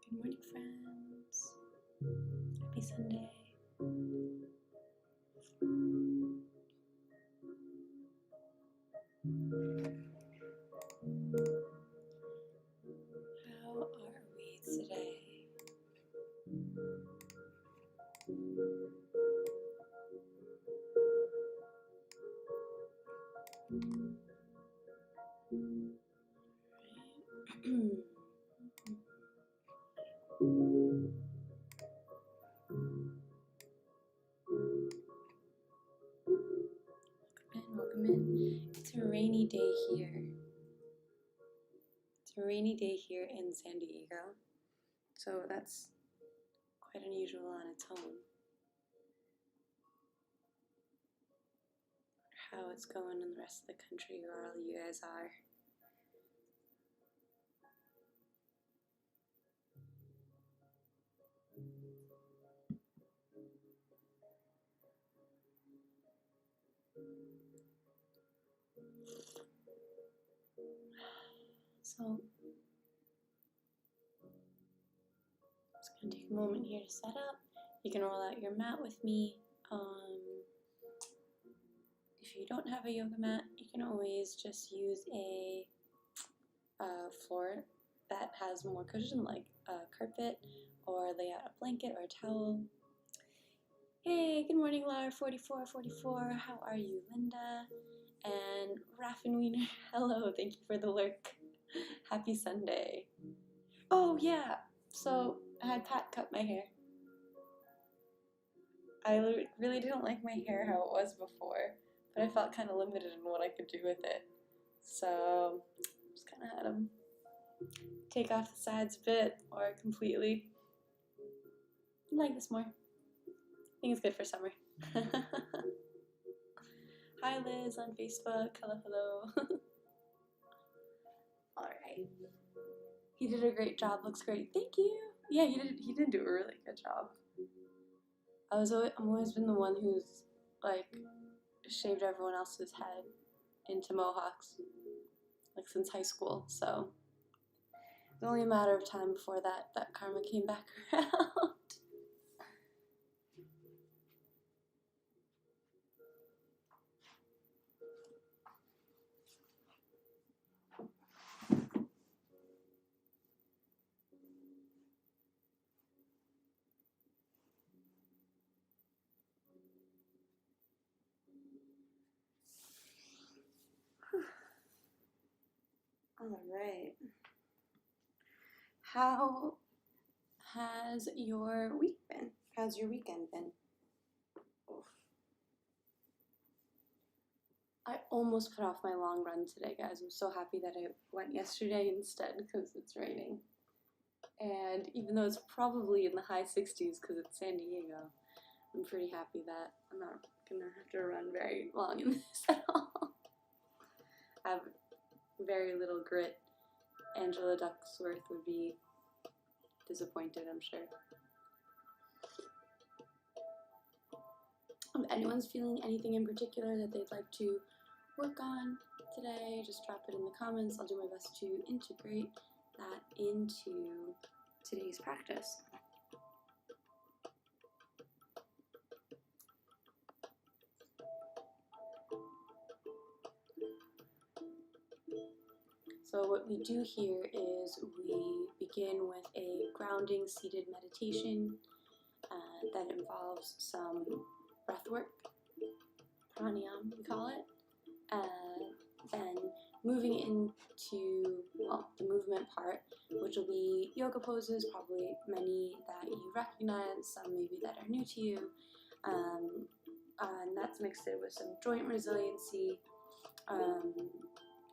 Good morning, friends. Happy Sunday. How are we today? Welcome in. It's a rainy day here. It's a rainy day here in San Diego. So that's quite unusual on its own. How it's going in the rest of the country, where all you guys are. So, just gonna take a moment here to set up. You can roll out your mat with me. If you don't have a yoga mat, you can always just use a floor that has more cushion, like a carpet, or lay out a blanket or a towel. Hey, good morning, Laura 4444. How are you, Linda? And Raffin Wiener, hello, thank you for the lurk. Happy Sunday. Oh yeah, so I had Pat cut my hair. I really didn't like my hair how it was before, but I felt kind of limited in what I could do with it. So just kind of had him take off the sides a bit or completely. I like this more. I think it's good for summer. Hi Liz on Facebook. Hello. Alright. He did a great job. Looks great. Thank you. Yeah, he did do a really good job. I'm always been the one who's like shaved everyone else's head into mohawks, like since high school. So it's only a matter of time before that karma came back around. All right. How has your week been? How's your weekend been? Oof. I almost put off my long run today, guys. I'm so happy that I went yesterday instead because it's raining. And even though it's probably in the high 60s because it's San Diego, I'm pretty happy that I'm not going to have to run very long in this at all. I have very little grit. Angela Ducksworth would be disappointed, I'm sure. If anyone's feeling anything in particular that they'd like to work on today, just drop it in the comments. I'll do my best to integrate that into today's practice. So what we do here is we begin with a grounding seated meditation that involves some breath work, pranayama we call it, then moving into, well, the movement part, which will be yoga poses, probably many that you recognize, some maybe that are new to you, and that's mixed in with some joint resiliency,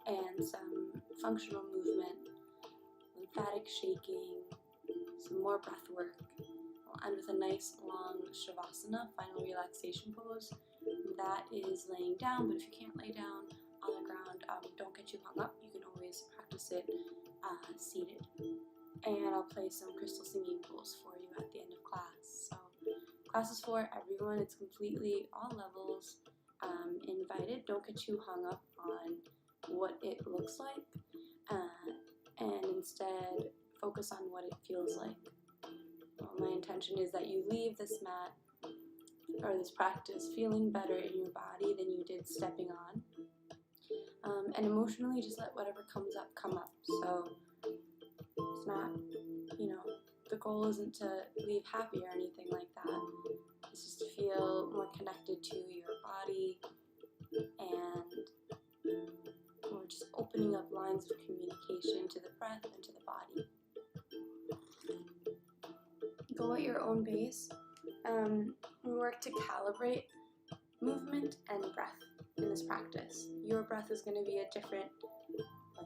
and some functional movement, lymphatic shaking, some more breath work. We'll end with a nice long shavasana, final relaxation pose. That is laying down, but if you can't lay down on the ground, don't get too hung up. You can always practice it seated. And I'll play some crystal singing bowls for you at the end of class. So class is for everyone. It's completely all levels invited. Don't get too hung up on what it looks like, and instead focus on what it feels like. My intention is that you leave this mat or this practice feeling better in your body than you did stepping on. And emotionally, just let whatever comes up come up. So it's not, the goal isn't to leave happy or anything like that. It's just to feel more connected to your body, and we're just opening up lines of communication to the breath and to the body. Go at your own pace. We work to calibrate movement and breath in this practice. Your breath is going to be a different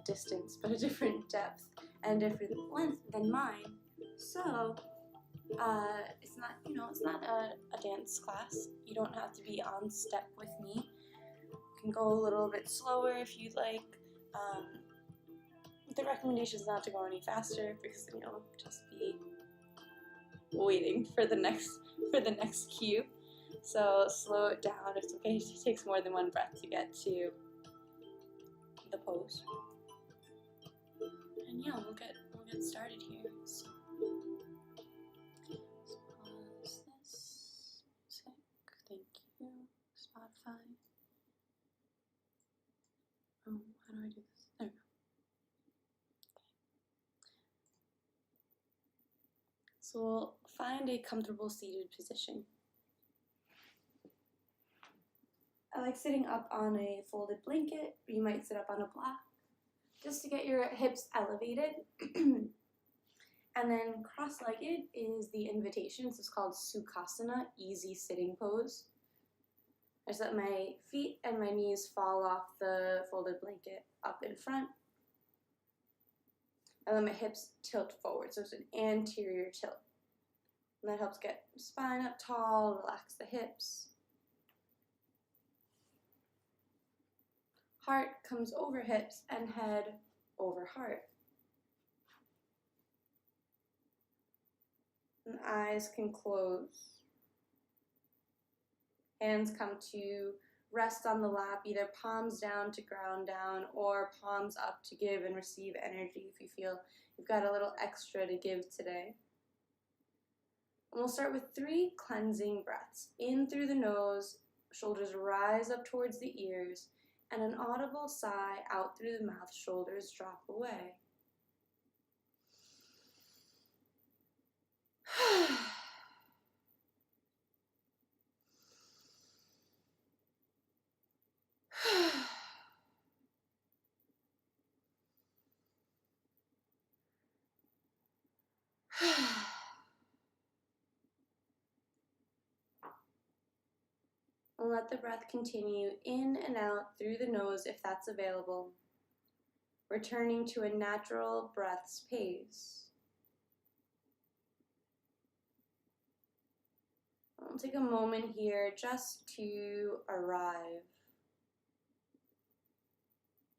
distance, but a different depth and different length than mine. So it's not a dance class. You don't have to be on step with me. You can go a little bit slower if you'd like. The recommendation is not to go any faster because then you'll just be waiting for the next cue. So slow it down. It's okay. It takes more than one breath to get to the pose. And yeah, we'll get started here. So pause this music. Thank you, Spotify. Oh, how do I do this? There we go. So we'll find a comfortable seated position. I like sitting up on a folded blanket. You might sit up on a block just to get your hips elevated. And then cross-legged is the invitation. So it's called Sukhasana, easy sitting pose. I just let my feet and my knees fall off the folded blanket up in front. And then my hips tilt forward, so it's an anterior tilt. And that helps get spine up tall, relax the hips. Heart comes over hips and head over heart. And eyes can close. Hands come to rest on the lap, either palms down to ground down or palms up to give and receive energy if you feel you've got a little extra to give today. And we'll start with 3 cleansing breaths. In through the nose, shoulders rise up towards the ears, and an audible sigh out through the mouth, shoulders drop away. And let the breath continue in and out through the nose if that's available, returning to a natural breath's pace. I'll take a moment here just to arrive.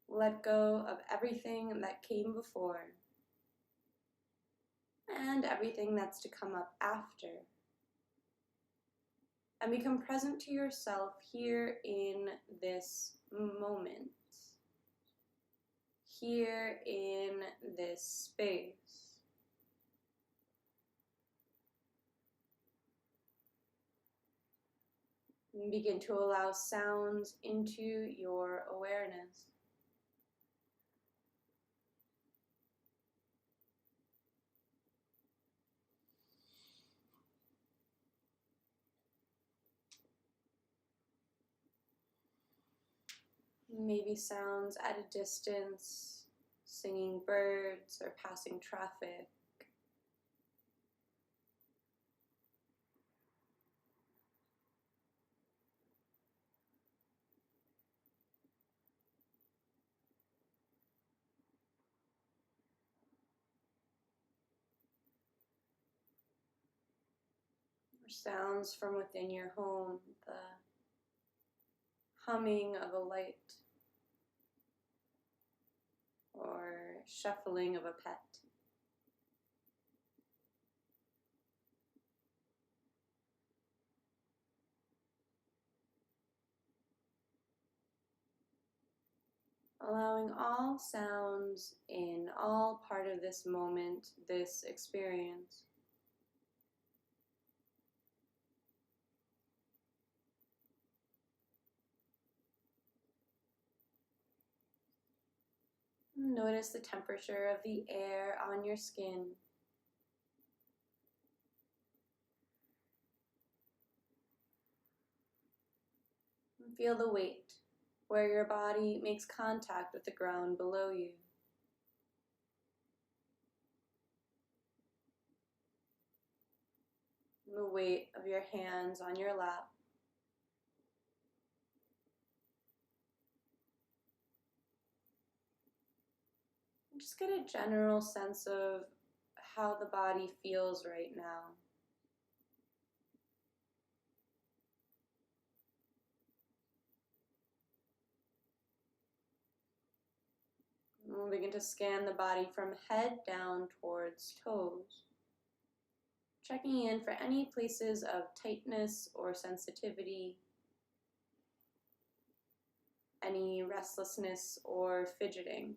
Let go of everything that came before and everything that's to come up after. And become present to yourself here in this moment, here in this space. And begin to allow sounds into your awareness. Maybe sounds at a distance, singing birds or passing traffic. Or sounds from within your home, the humming of a light or shuffling of a pet. allowing all sounds in, all part of this moment, this experience. Notice the temperature of the air on your skin. Feel the weight, where your body makes contact with the ground below you. The weight of your hands on your lap. Just get a general sense of how the body feels right now. And we'll begin to scan the body from head down towards toes, checking in for any places of tightness or sensitivity, any restlessness or fidgeting.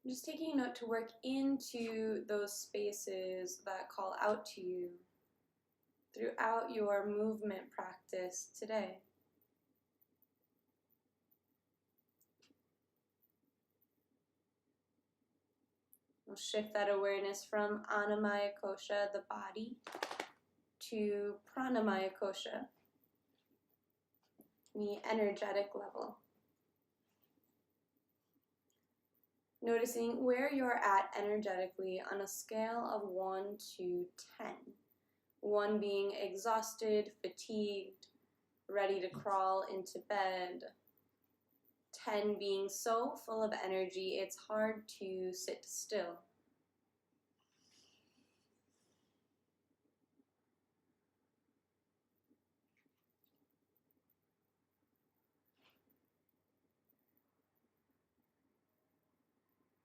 Just taking note to work into those spaces that call out to you throughout your movement practice today. We'll shift that awareness from Annamaya Kosha, the body, to Pranamaya Kosha, the energetic level. Noticing where you're at energetically on a scale of 1 to 10. 1 being exhausted, fatigued, ready to crawl into bed. 10 being so full of energy it's hard to sit still.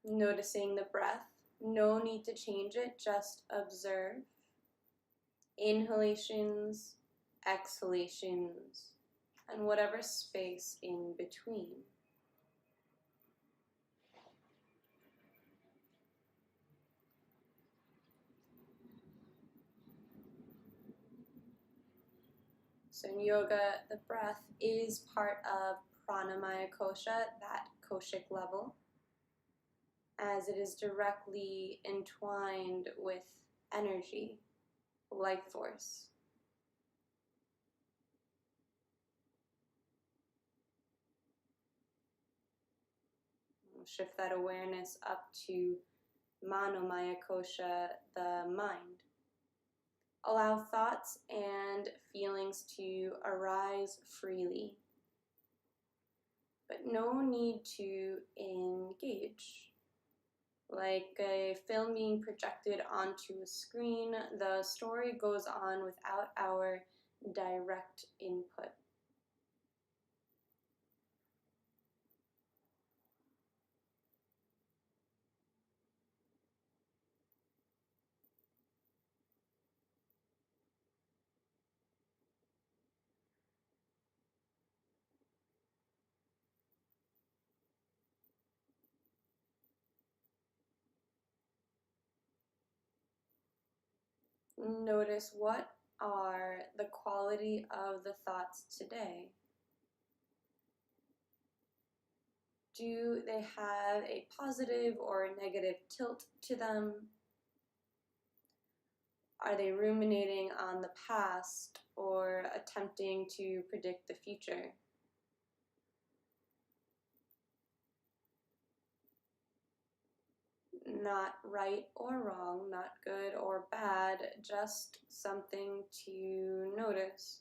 Noticing the breath, no need to change it, just observe. Inhalations, exhalations, and whatever space in between. So in yoga, the breath is part of Pranamaya Kosha, that koshic level, as it is directly entwined with energy, life force. We'll shift that awareness up to Manomaya Kosha, the mind. Allow thoughts and feelings to arise freely, but no need to engage. Like a film being projected onto a screen, the story goes on without our direct input. Notice what are the quality of the thoughts today. Do they have a positive or a negative tilt to them? Are they ruminating on the past or attempting to predict the future? Not right or wrong, not good or bad, just something to notice.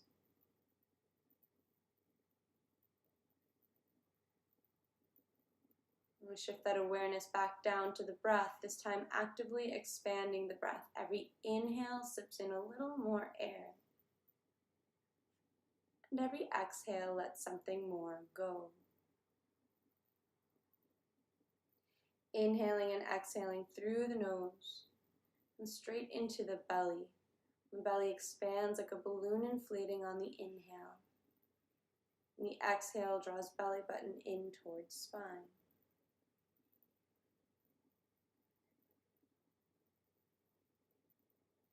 We'll shift that awareness back down to the breath, this time actively expanding the breath. Every inhale sips in a little more air. And every exhale, let something more go. Inhaling and exhaling through the nose and straight into the belly. The belly expands like a balloon inflating on the inhale. And the exhale draws belly button in towards spine.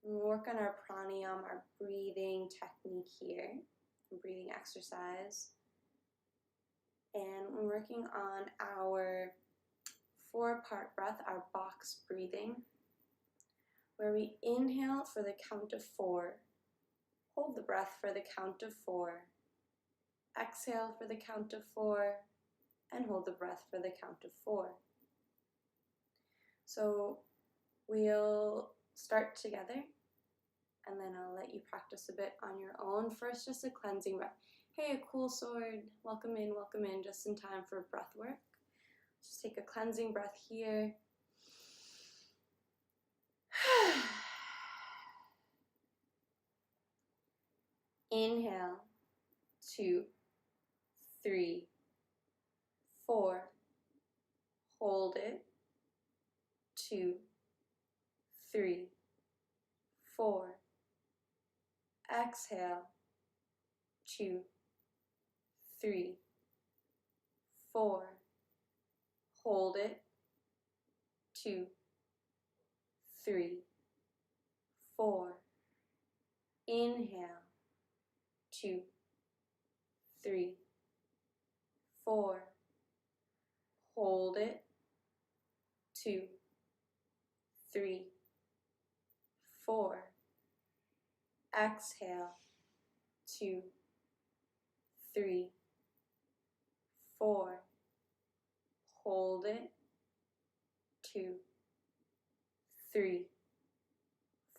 We'll work on our pranayama, our breathing technique here, breathing exercise. And we're working on our 4-part breath, our box breathing, where we inhale for the count of 4, hold the breath for the count of 4, exhale for the count of 4, and hold the breath for the count of 4. So we'll start together, and then I'll let you practice a bit on your own. First, just a cleansing breath. Hey, a cool sword. Welcome in, just in time for breath work. Just take a cleansing breath here. Inhale, 2, 3, 4. Hold it, 2, 3, 4. Exhale, 2, 3, 4. Hold it, 2, 3, 4. Inhale, 2, 3, 4. Hold it, 2, 3, 4. Exhale, 2, 3, 4. Hold it, 2, 3,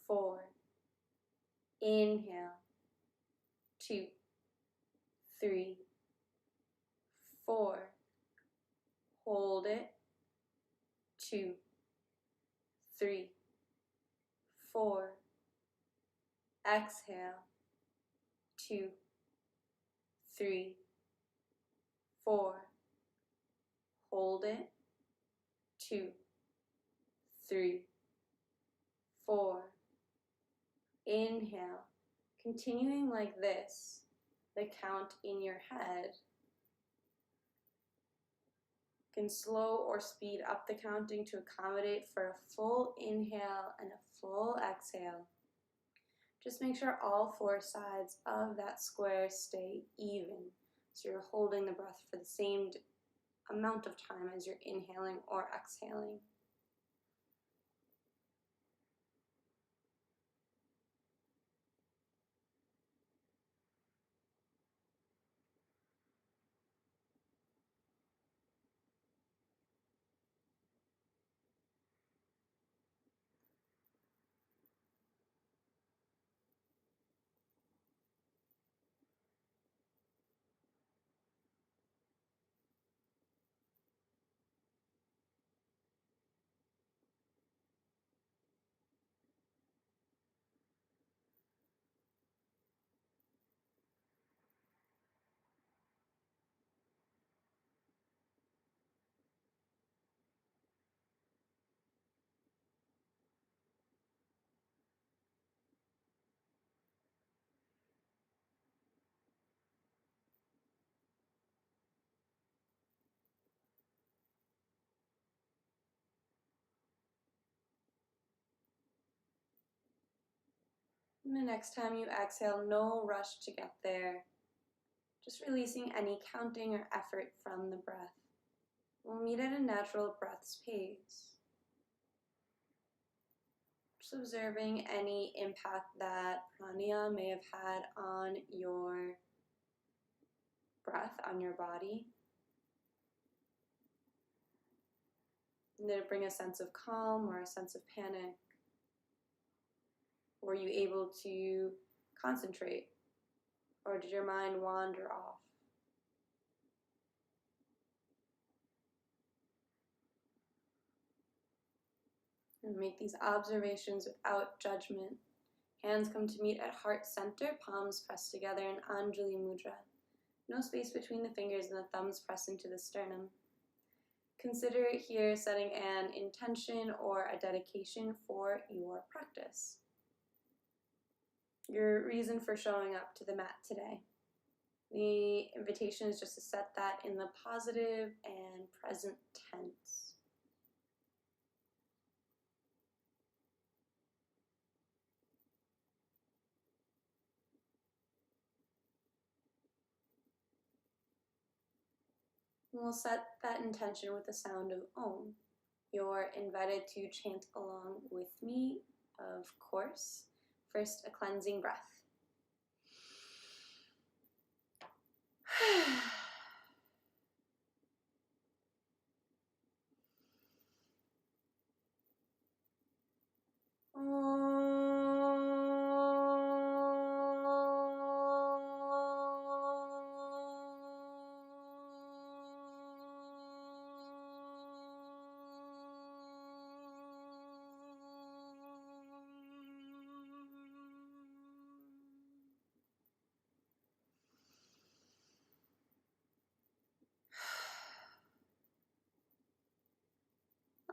4. Inhale, 2, 3, 4. Hold it, 2, 3, 4. Exhale, 2, 3, 4. Hold it, 2, 3, 4. Inhale, continuing like this, the count in your head. You can slow or speed up the counting to accommodate for a full inhale and a full exhale. Just make sure all 4 sides of that square stay even, so you're holding the breath for the same amount of time as you're inhaling or exhaling. And the next time you exhale, no rush to get there. Just releasing any counting or effort from the breath. We'll meet at a natural breath's pace. Just observing any impact that pranayama may have had on your breath, on your body. And did it bring a sense of calm or a sense of panic? Were you able to concentrate? Or did your mind wander off? And make these observations without judgment, Hands come to meet at heart center, palms pressed together in Anjali Mudra. No space between the fingers and the thumbs press into the sternum. Consider here setting an intention or a dedication for your practice. Your reason for showing up to the mat today. The invitation is just to set that in the positive and present tense. We'll set that intention with the sound of Om. You're invited to chant along with me, of course. First, a cleansing breath.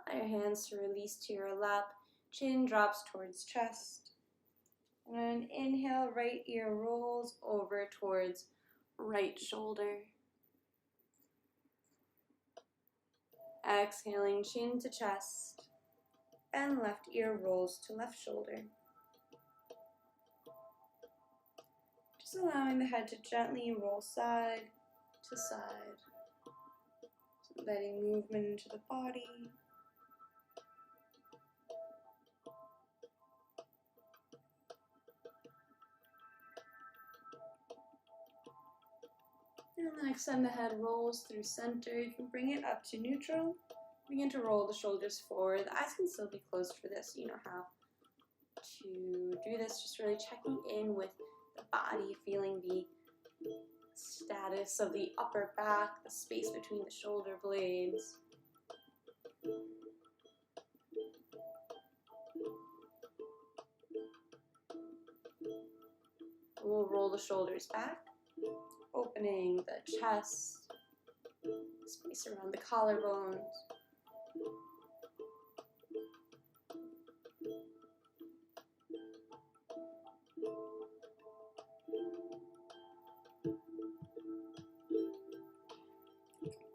Allow your hands to release to your lap. Chin drops towards chest. And inhale, right ear rolls over towards right shoulder. Exhaling, chin to chest. And left ear rolls to left shoulder. Just allowing the head to gently roll side to side. Letting movement into the body. And the next time the head rolls through center, you can bring it up to neutral. Begin to roll the shoulders forward. The eyes can still be closed for this. You know how to do this. Just really checking in with the body, feeling the status of the upper back, the space between the shoulder blades. We'll roll the shoulders back, opening the chest, space around the collarbones.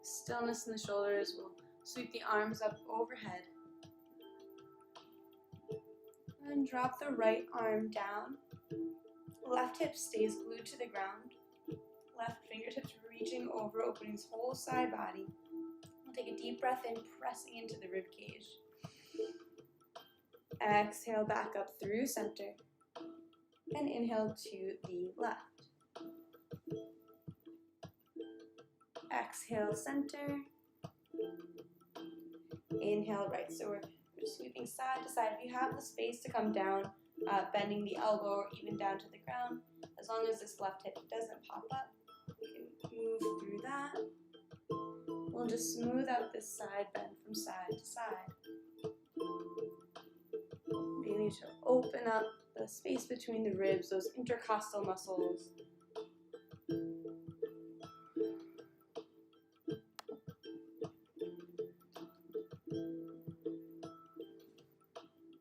Stillness in the shoulders. We'll sweep the arms up overhead. And drop the right arm down. Left hip stays glued to the ground. Left fingertips reaching over, opening his whole side body. We'll take a deep breath in, pressing into the rib cage. Exhale back up through center. And inhale to the left. Exhale center. Inhale right. So we're just sweeping side to side. If you have the space to come down, bending the elbow or even down to the ground, as long as this left hip doesn't pop up, we can move through that. We'll just smooth out this side bend from side to side. Beginning to open up the space between the ribs, those intercostal muscles.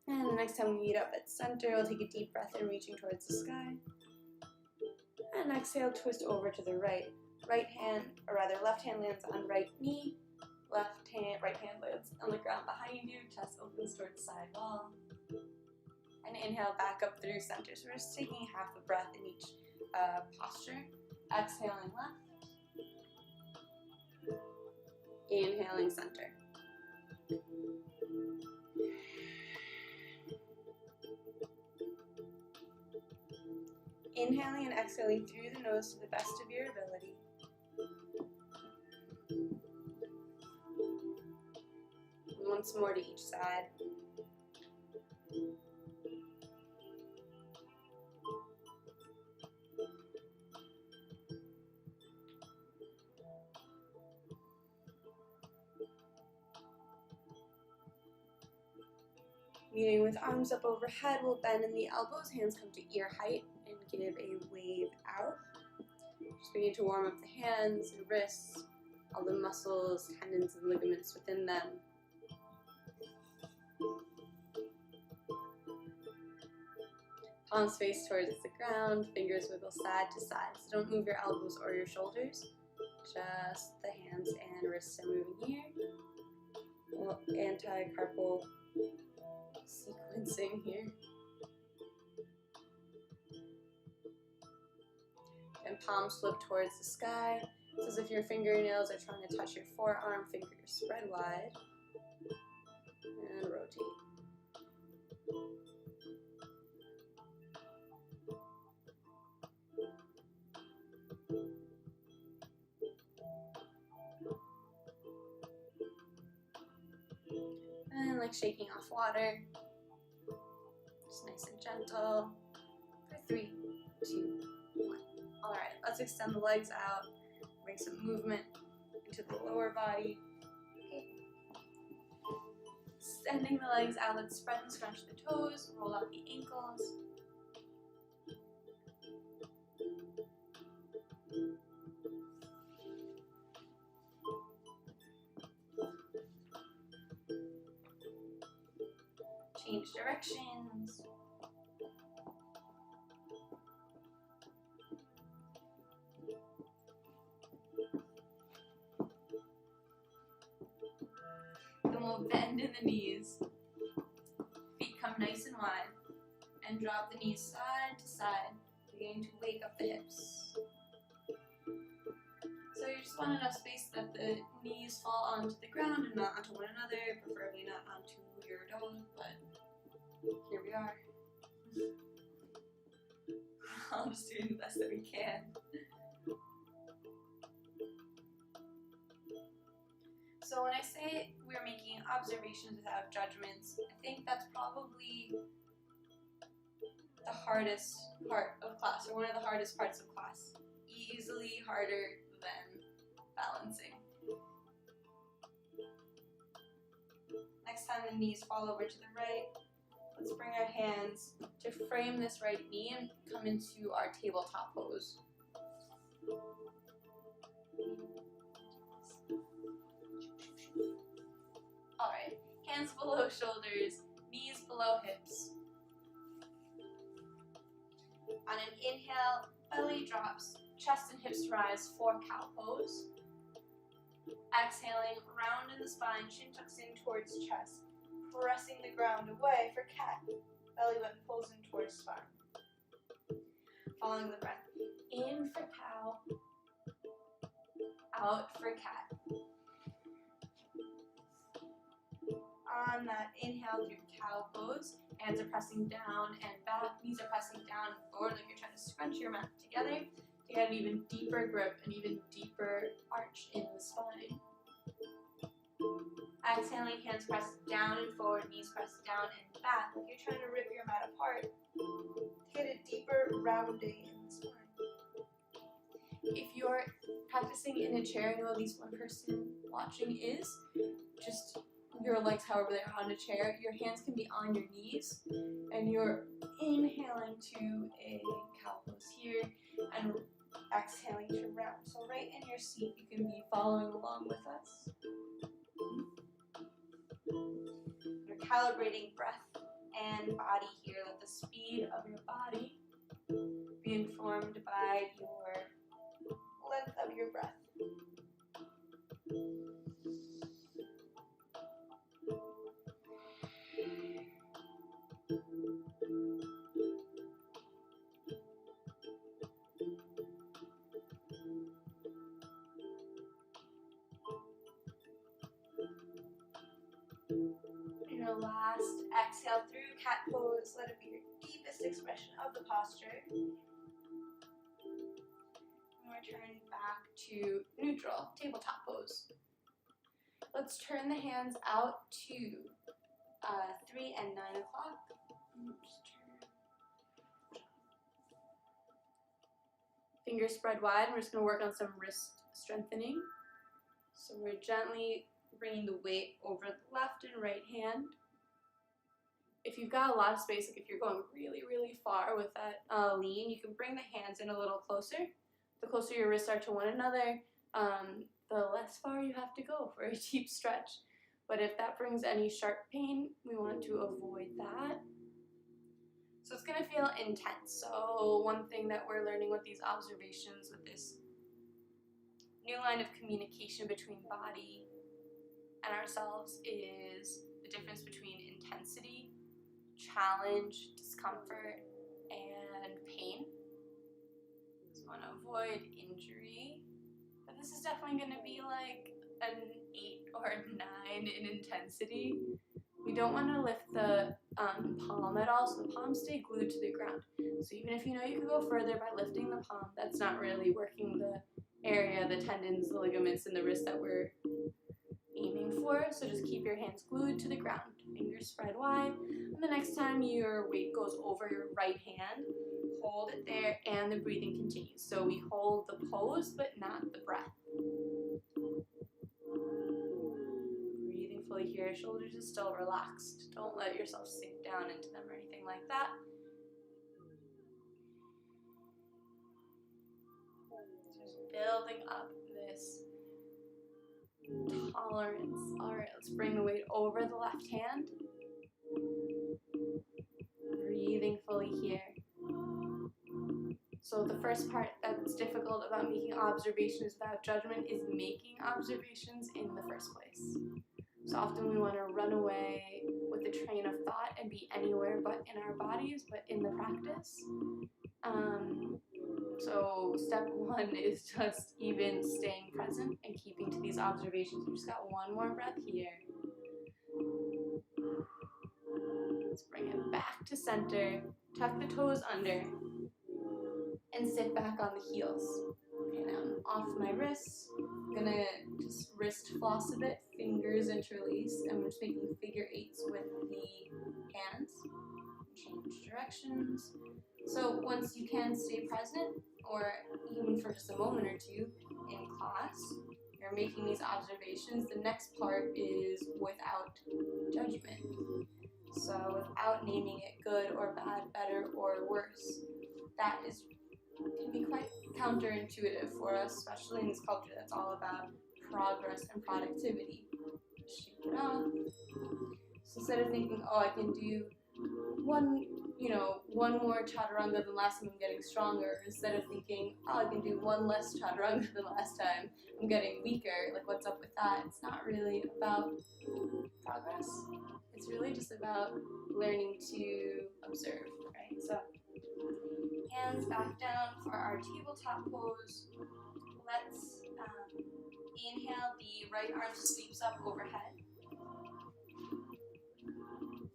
And the next time we meet up at center, we'll take a deep breath in, reaching towards the sky. And exhale, twist over to the right. Right hand, or rather left hand lands on right knee. Right hand lands on the ground behind you. Chest opens towards side wall. And inhale back up through center. So we're just taking half a breath in each posture. Exhaling left. Inhaling center. Inhaling and exhaling through the nose to the best of your ability. Once more to each side. Meeting with arms up overhead, we'll bend in the elbows, hands come to ear height, and give a wave out. Just begin to warm up the hands and wrists, all the muscles, tendons, and ligaments within them. Palms face towards the ground, fingers wiggle side to side. So don't move your elbows or your shoulders, just the hands and wrists are moving here. Well, anti-carpal sequencing here. And palms flip towards the sky. It's as if your fingernails are trying to touch your forearm, fingers spread wide. And rotate. And like shaking off water. Just nice and gentle. For 3, 2, 1. Alright, let's extend the legs out. Bring some movement into the lower body. Okay. Extending the legs out, let's spread and scrunch the toes, roll out the ankles. Change directions. Then we'll bend in the knees. Feet come nice and wide. And drop the knees side to side, beginning to wake up the hips. So you just want enough space that the knees fall onto the ground and not onto one another, preferably not onto your dome, but here we are. I'll just do the best that we can. So when I say we're making observations without judgments, I think that's probably the hardest part of class, or one of the hardest parts of class. Easily harder than balancing. Next time the knees fall over to the right, let's bring our hands to frame this right knee and come into our tabletop pose. Alright, hands below shoulders, knees below hips. On an inhale, belly drops, chest and hips rise for cow pose. Exhaling, round in the spine, chin tucks in towards chest, pressing the ground away for cat. Belly button pulls in towards spine. Following the breath, in for cow, out for cat. On that inhale through cow pose, hands are pressing down and back, knees are pressing down and forward like you're trying to scrunch your mat together to get an even deeper grip, an even deeper arch in the spine. Exhaling, hands press down and forward, knees press down and back like you're trying to rip your mat apart to get a deeper rounding in the spine. If you're practicing in a chair, I know at least one person watching is, just your legs however they are on a chair, your hands can be on your knees, and you're inhaling to a cow pose here, and exhaling to round. So right in your seat, you can be following along with us. You're calibrating breath and body here. Let the speed of your body be informed by your length of your breath. Your last exhale through cat pose, let it be your deepest expression of the posture. And return back to neutral, tabletop pose. Let's turn the hands out to 3 and 9 o'clock. Fingers spread wide, and we're just going to work on some wrist strengthening. So we're gently bringing the weight over the left and right hand. if you've got a lot of space, like if you're going really, really far with that lean, you can bring the hands in a little closer. The closer your wrists are to one another, the less far you have to go for a deep stretch. But if that brings any sharp pain, we want to avoid that. So it's going to feel intense. So one thing that we're learning with these observations, with this new line of communication between body and ourselves, is the difference between intensity, challenge, discomfort, and pain. So we want to avoid injury, but this is definitely going to be like an 8 or a 9 in intensity. We don't want to lift the palm at all, so the palms stay glued to the ground. So even if you know you could go further by lifting the palm, that's not really working the area, the tendons, the ligaments in the wrist that we're aiming for. So just keep your hands glued to the ground, fingers spread wide. And the next time your weight goes over your right hand, hold it there and the breathing continues. So we hold the pose but not the breath. Breathing fully here, shoulders are still relaxed. Don't let yourself sink down into them or anything like that. Just building up this tolerance. Alright, let's bring the weight over the left hand. Breathing fully here. So the first part that's difficult about making observations without judgment is making observations in the first place. So often we want to run away with the train of thought and be anywhere but in our bodies, but in the practice. So step 1 is just even staying present and keeping to these observations. We just got one more breath here. Let's bring it back to center, tuck the toes under, and sit back on the heels. Okay, now I'm off my wrists. I'm gonna just wrist floss a bit, fingers interlace, and we're just making figure 8s with the hands. Change directions. So once you can stay present, or even for just a moment or two in class, you're making these observations. The next part is without judgment. So without naming it good or bad, better or worse. That can be quite counterintuitive for us, especially in this culture that's all about progress and productivity. Shake it off. So instead of thinking, oh, I can do one more chaturanga than last time, I'm getting stronger, instead of thinking, oh, I can do one less chaturanga than last time, I'm getting weaker, like what's up with that? It's not really about progress. It's really just about learning to observe, right? So hands back down for our tabletop pose. Let's inhale, the right arm sweeps up overhead.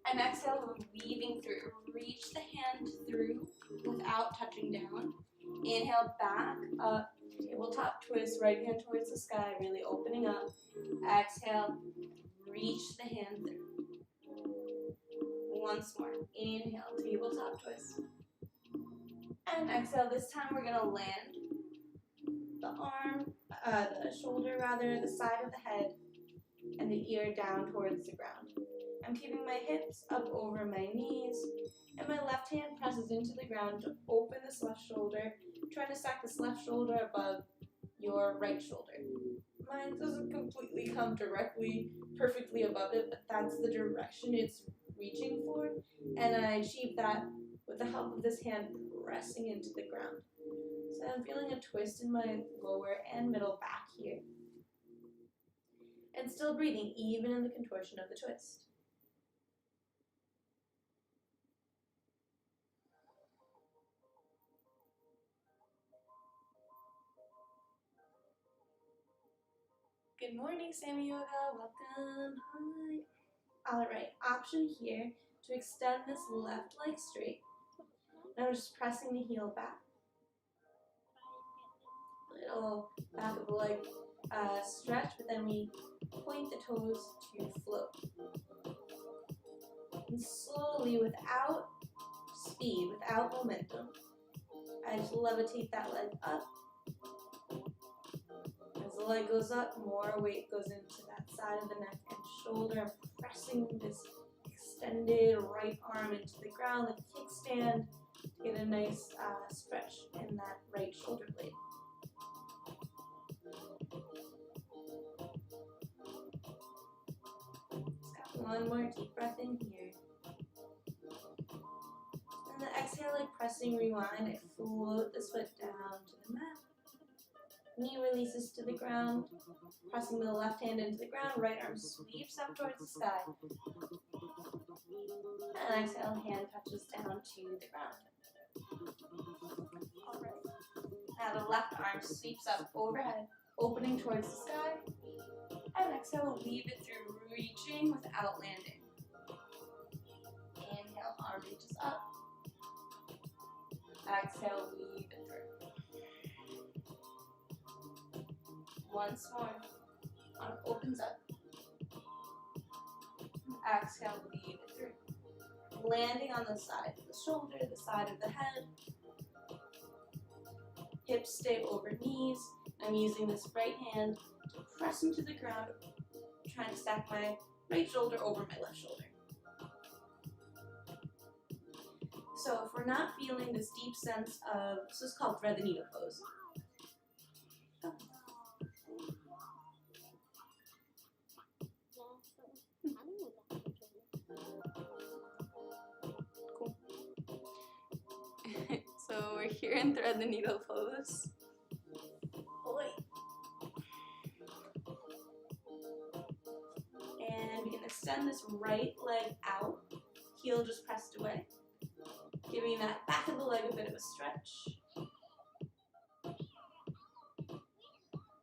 And exhale, weaving through. Reach the hand through without touching down. Inhale, back up, tabletop twist, right hand towards the sky, really opening up. Exhale, reach the hand through. Once more. Inhale, tabletop twist. And exhale, this time we're going to land the shoulder rather, the side of the head, and the ear down towards the ground. I'm keeping my hips up over my knees, and my left hand presses into the ground to open this left shoulder. Try to stack this left shoulder above your right shoulder. Mine doesn't completely come directly, perfectly above it, but that's the direction it's reaching for, and I achieve that with the help of this hand pressing into the ground. So I'm feeling a twist in my lower and middle back here. And still breathing, even in the contortion of the twist. Good morning, Sammy Yoga. Welcome. Hi. Alright, option here to extend this left leg straight. Now we're just pressing the heel back. Little back of the leg stretch, but then we point the toes to float. And slowly, without speed, without momentum, I just levitate that leg up. As the leg goes up, more weight goes into that side of the neck and shoulder. I'm pressing this extended right arm into the ground, like a kickstand, to get a nice stretch in that right shoulder blade. Let's got one more deep breath in here. And then exhale, like pressing rewind, I float this foot down to the mat. Knee releases to the ground, pressing the left hand into the ground, right arm sweeps up towards the sky. And exhale, hand touches down to the ground. Alright. Now the left arm sweeps up overhead, opening towards the sky. And exhale, weave it through, reaching without landing. Inhale, arm reaches up. Exhale, weave it through. Once more. Arm opens up. Exhale, weave it through. Landing on the side of the shoulder, the side of the head. Hips stay over knees. I'm using this right hand to press into the ground, trying to stack my right shoulder over my left shoulder. So if we're not feeling this deep sense of, this is called thread the needle pose. Cool. So we're here in thread the needle pose. And we can extend this right leg out, heel just pressed away, giving that back of the leg a bit of a stretch.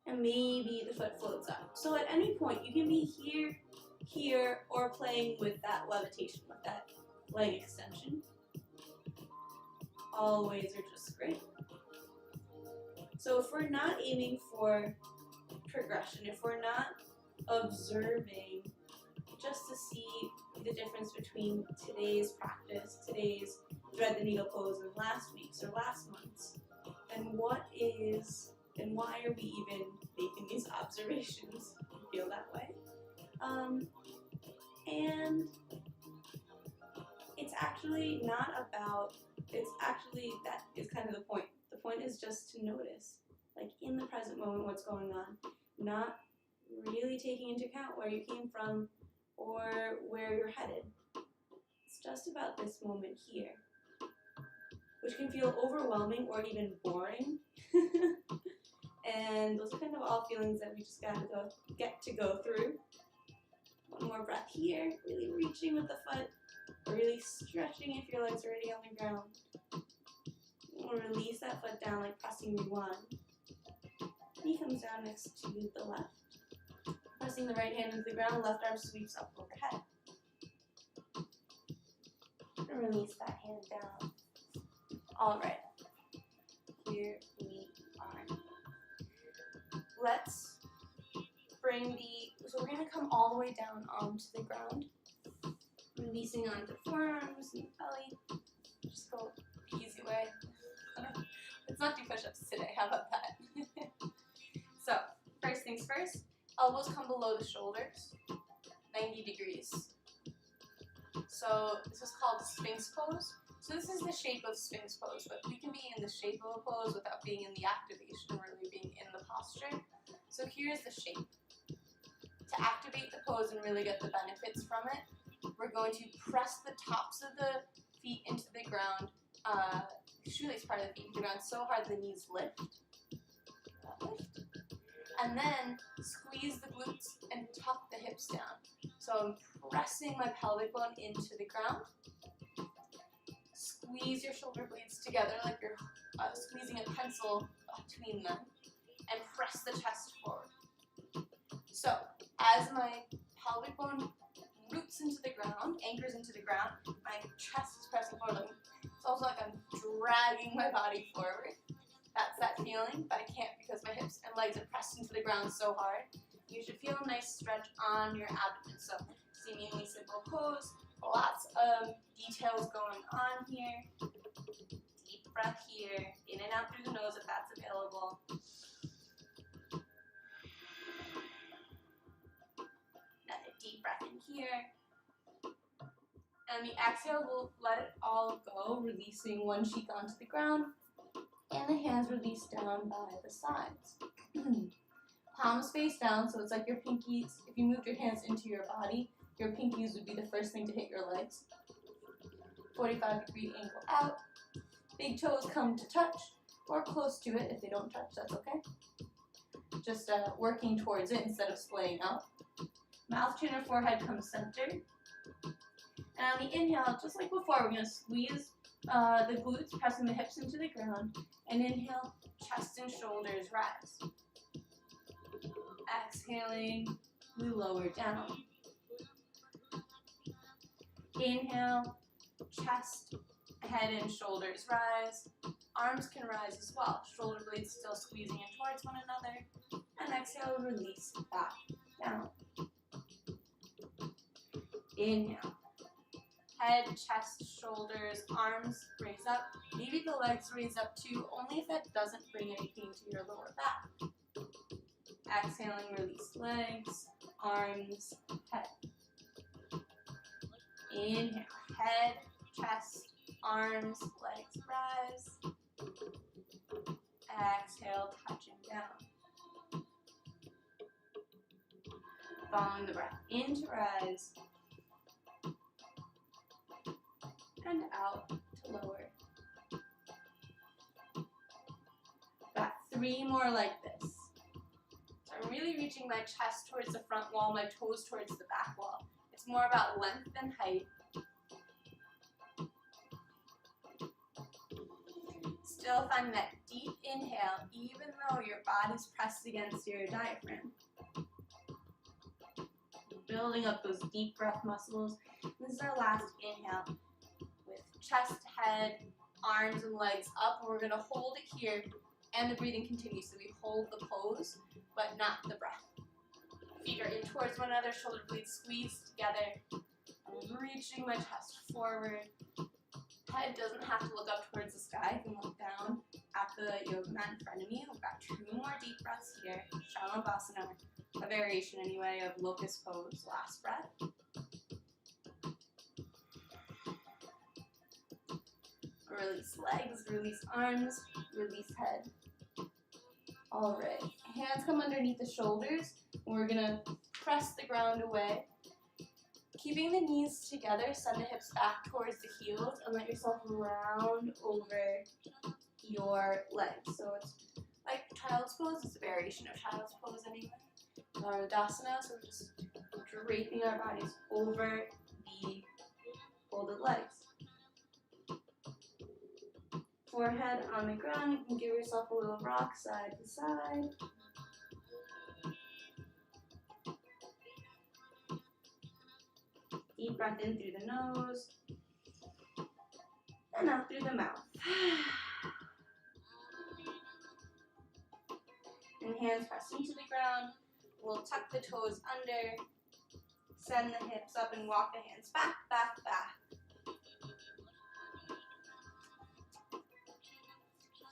And maybe the foot floats up. So at any point, you can be here, here, or playing with that levitation, with that leg extension. All ways are just great. So if we're not aiming for progression, if we're not observing just to see the difference between today's practice, today's thread the needle pose, and last week's or last month's, then then why are we even making these observations? You feel that way? And it's actually not about, that is kind of the point. The point is just to notice, like in the present moment, what's going on, not really taking into account where you came from or where you're headed. It's just about this moment here, which can feel overwhelming or even boring. And those are kind of all feelings that we just get to go through. One more breath here, really reaching with the foot, or really stretching if your legs are already on the ground. We'll release that foot down like pressing rewind. Knee comes down next to the left. Pressing the right hand into the ground, left arm sweeps up overhead. And release that hand down. Alright, here we are. Let's bring so we're going to come all the way down onto the ground. Releasing onto forearms and belly. Just go the easy way. Let's not do push-ups today, how about that? So, first things first, elbows come below the shoulders, 90 degrees. So this is called Sphinx pose. So this is the shape of Sphinx pose, but we can be in the shape of a pose without being in the activation, really being in the posture. So here's the shape. To activate the pose and really get the benefits from it, we're going to press the tops of the feet into the ground, shoelace part of the feet into the ground so hard the knees lift. And then squeeze the glutes and tuck the hips down. So I'm pressing my pelvic bone into the ground. Squeeze your shoulder blades together like you're squeezing a pencil between them. And press the chest forward. So as my pelvic bone roots into the ground, anchors into the ground, my chest is pressing forward. It's also like I'm dragging my body forward. That's that feeling, but I can't because my hips and legs are pressed into the ground so hard. You should feel a nice stretch on your abdomen. So seemingly simple pose, lots of details going on here. Deep breath here, in and out through the nose if that's available. Another deep breath in here. And the exhale, we'll let it all go, releasing one cheek onto the ground, and the hands release down by the sides. Palms face down, so it's like your pinkies. If you moved your hands into your body, your pinkies would be the first thing to hit your legs. 45-degree angle out. Big toes come to touch, or close to it. If they don't touch, that's okay. Just working towards it instead of splaying out. Mouth, chin, or forehead comes centered. And on the inhale, just like before, we're going to squeeze the glutes, pressing the hips into the ground. And inhale, chest and shoulders rise. Exhaling, we lower down. Inhale, chest, head and shoulders rise. Arms can rise as well. Shoulder blades still squeezing in towards one another. And exhale, release back down. Inhale. Head, chest, shoulders, arms raise up. Maybe the legs raise up too, only if that doesn't bring any pain to your lower back. Exhaling, release legs, arms, head. Inhale, head, chest, arms, legs rise. Exhale, touching down. Following the breath in to rise. And out to lower. Got 3 more like this. So I'm really reaching my chest towards the front wall, my toes towards the back wall. It's more about length than height. Still finding that deep inhale, even though your body's pressed against your diaphragm. Building up those deep breath muscles. This is our last inhale. With chest, head, arms, and legs up. We're going to hold it here, and the breathing continues. So we hold the pose, but not the breath. Feet are in towards one another, shoulder blades squeezed together. I'm reaching my chest forward. Head doesn't have to look up towards the sky. You can look down at the yoga mat in front of me. We've got 2 more deep breaths here. Shalabhasana, a variation anyway of locust pose. Last breath. Release legs, release arms, release head. All right, hands come underneath the shoulders, and we're gonna press the ground away. Keeping the knees together, send the hips back towards the heels, and let yourself round over your legs. So it's like child's pose, it's a variation of child's pose anyway. Ardhasana, so we're just draping our bodies over the folded legs. Forehead on the ground, you can give yourself a little rock side to side. Deep breath in through the nose, and out through the mouth. And hands press into the ground. We'll tuck the toes under, send the hips up, and walk the hands back, back, back.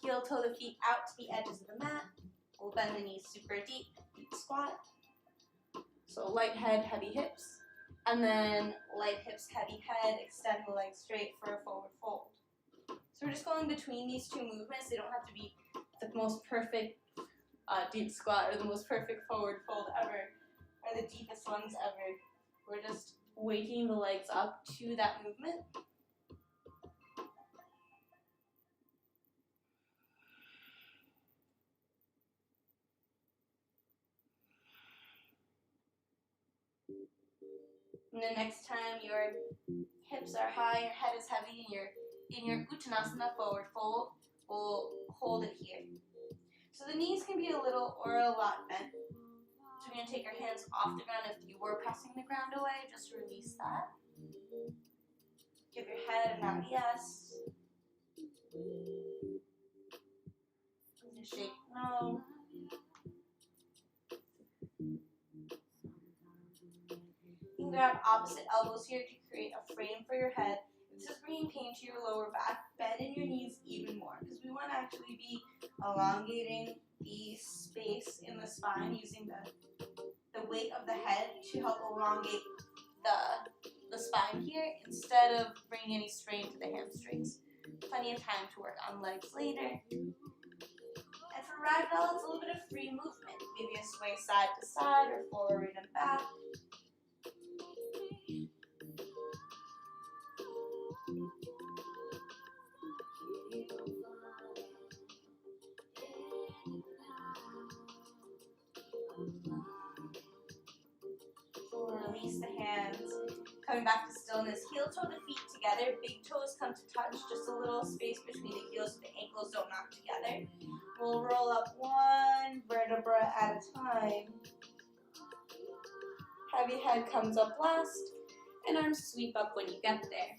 Heel toe the feet out to the edges of the mat. We'll bend the knees super deep, deep squat. So light head, heavy hips. And then light hips, heavy head, extend the legs straight for a forward fold. So we're just going between these 2 movements. They don't have to be the most perfect deep squat or the most perfect forward fold ever, or the deepest ones ever. We're just waking the legs up to that movement. And the next time your hips are high, your head is heavy, and you're in your Uttanasana forward fold, we'll hold it here. So the knees can be a little or a lot bent. So we're going to take our hands off the ground. If you were pressing the ground away, just release that. Give your head a nod yes. Shake no. You can grab opposite elbows here to create a frame for your head. If this is bringing pain to your lower back, bend in your knees even more, because we want to actually be elongating the space in the spine using the weight of the head to help elongate the spine here instead of bringing any strain to the hamstrings. Plenty of time to work on legs later. And for ragdoll, it's a little bit of free movement. Maybe a sway side to side or forward and back. Release the hands. Coming back to stillness. Heel toe the feet together. Big toes come to touch. Just a little space between the heels so the ankles don't knock together. We'll roll up one vertebra at a time. Heavy head comes up last. And arms sweep up when you get there.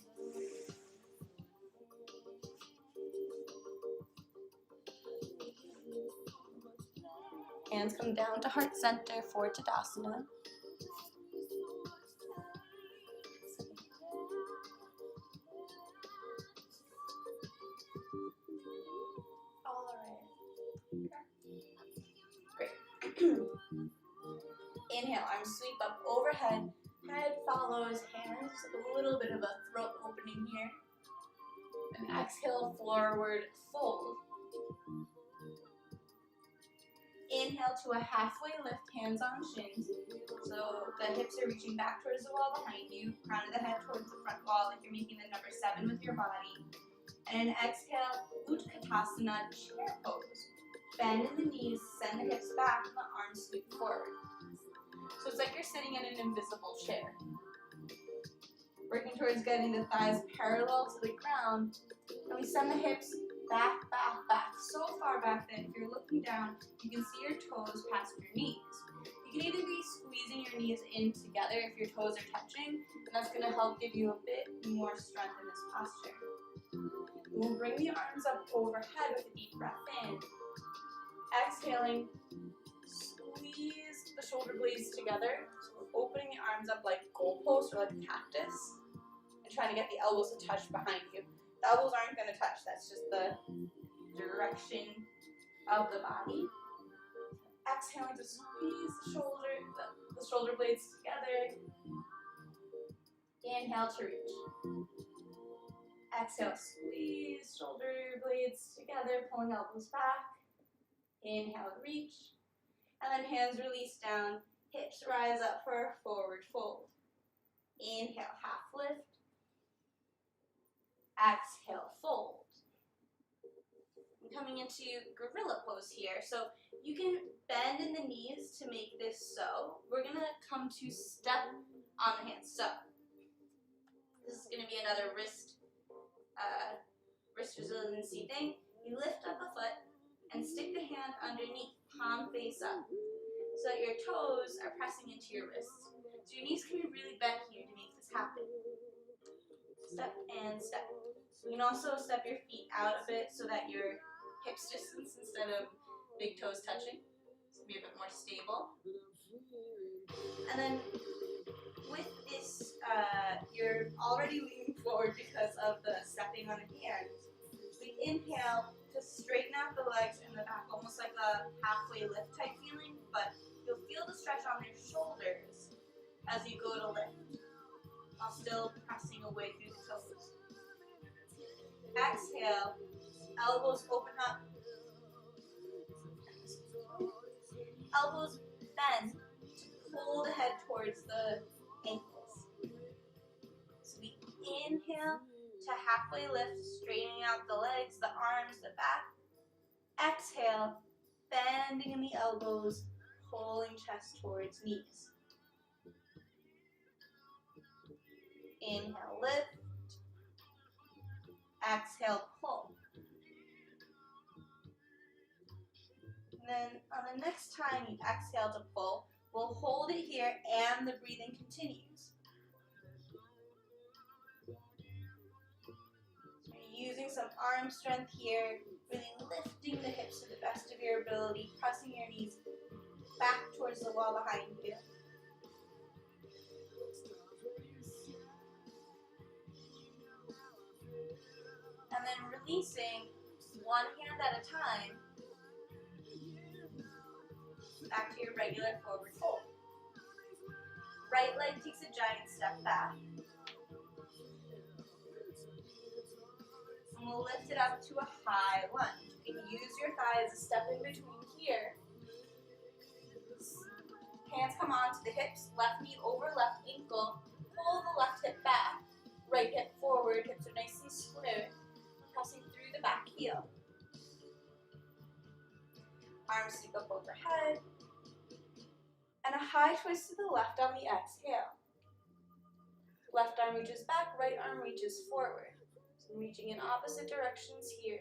Hands come down to heart center for Tadasana. Inhale, arms sweep up overhead. Head follows hands, a little bit of a throat opening here. And exhale, forward fold. Inhale to a halfway lift, hands on shins. So the hips are reaching back towards the wall behind you. Crown of the head towards the front wall like you're making the number 7 with your body. And exhale, Utkatasana, chair pose. Bend in the knees, send the hips back, and the arms sweep forward. So it's like you're sitting in an invisible chair. Working towards getting the thighs parallel to the ground. And we send the hips back, back, back. So far back that if you're looking down, you can see your toes past your knees. You can either be squeezing your knees in together if your toes are touching, and that's going to help give you a bit more strength in this posture. We'll bring the arms up overhead with a deep breath in. Exhaling, squeeze the shoulder blades together. So we're opening the arms up like goalposts or like a cactus. And trying to get the elbows to touch behind you. The elbows aren't going to touch. That's just the direction of the body. Exhaling to squeeze the shoulder blades together. Inhale to reach. Exhale, squeeze shoulder blades together, pulling elbows back. Inhale, reach. And then hands release down, hips rise up for a forward fold. Inhale, half lift. Exhale, fold. I'm coming into gorilla pose here. So you can bend in the knees to make this so. We're going to come to step on the hands. So this is going to be another wrist resiliency thing. You lift up a foot and stick the hand underneath, palm face up, so that your toes are pressing into your wrists. So your knees can be really bent here to make this happen. Step and step. You can also step your feet out a bit so that your hips distance instead of big toes touching. So be a bit more stable. And then with this, you're already leaning forward because of the stepping on the hands. We inhale to straighten out the legs in the back, almost like a halfway lift type feeling, but you'll feel the stretch on your shoulders as you go to lift, while still pressing away through the toes. Exhale, elbows open up. Elbows bend to pull the head towards the ankles. So we inhale to halfway lift, straightening out the legs, the arms, the back. Exhale, bending in the elbows, pulling chest towards knees. Inhale, lift. Exhale, pull. And then on the next time you exhale to pull, we'll hold it here and the breathing continues. So you're using some arm strength here, really lifting the hips to the best of your ability, pressing your knees back towards the wall behind you. And then releasing one hand at a time back to your regular forward fold. Right leg takes a giant step back. we'll lift it up to a high lunge. You can use your thigh as a step in between here. Hands come onto the hips, left knee over left ankle. Pull the left hip back, right hip forward, hips are nice and square. Pressing through the back heel. Arms sweep up overhead. And a high twist to the left on the exhale. Left arm reaches back, right arm reaches forward. So I'm reaching in opposite directions here.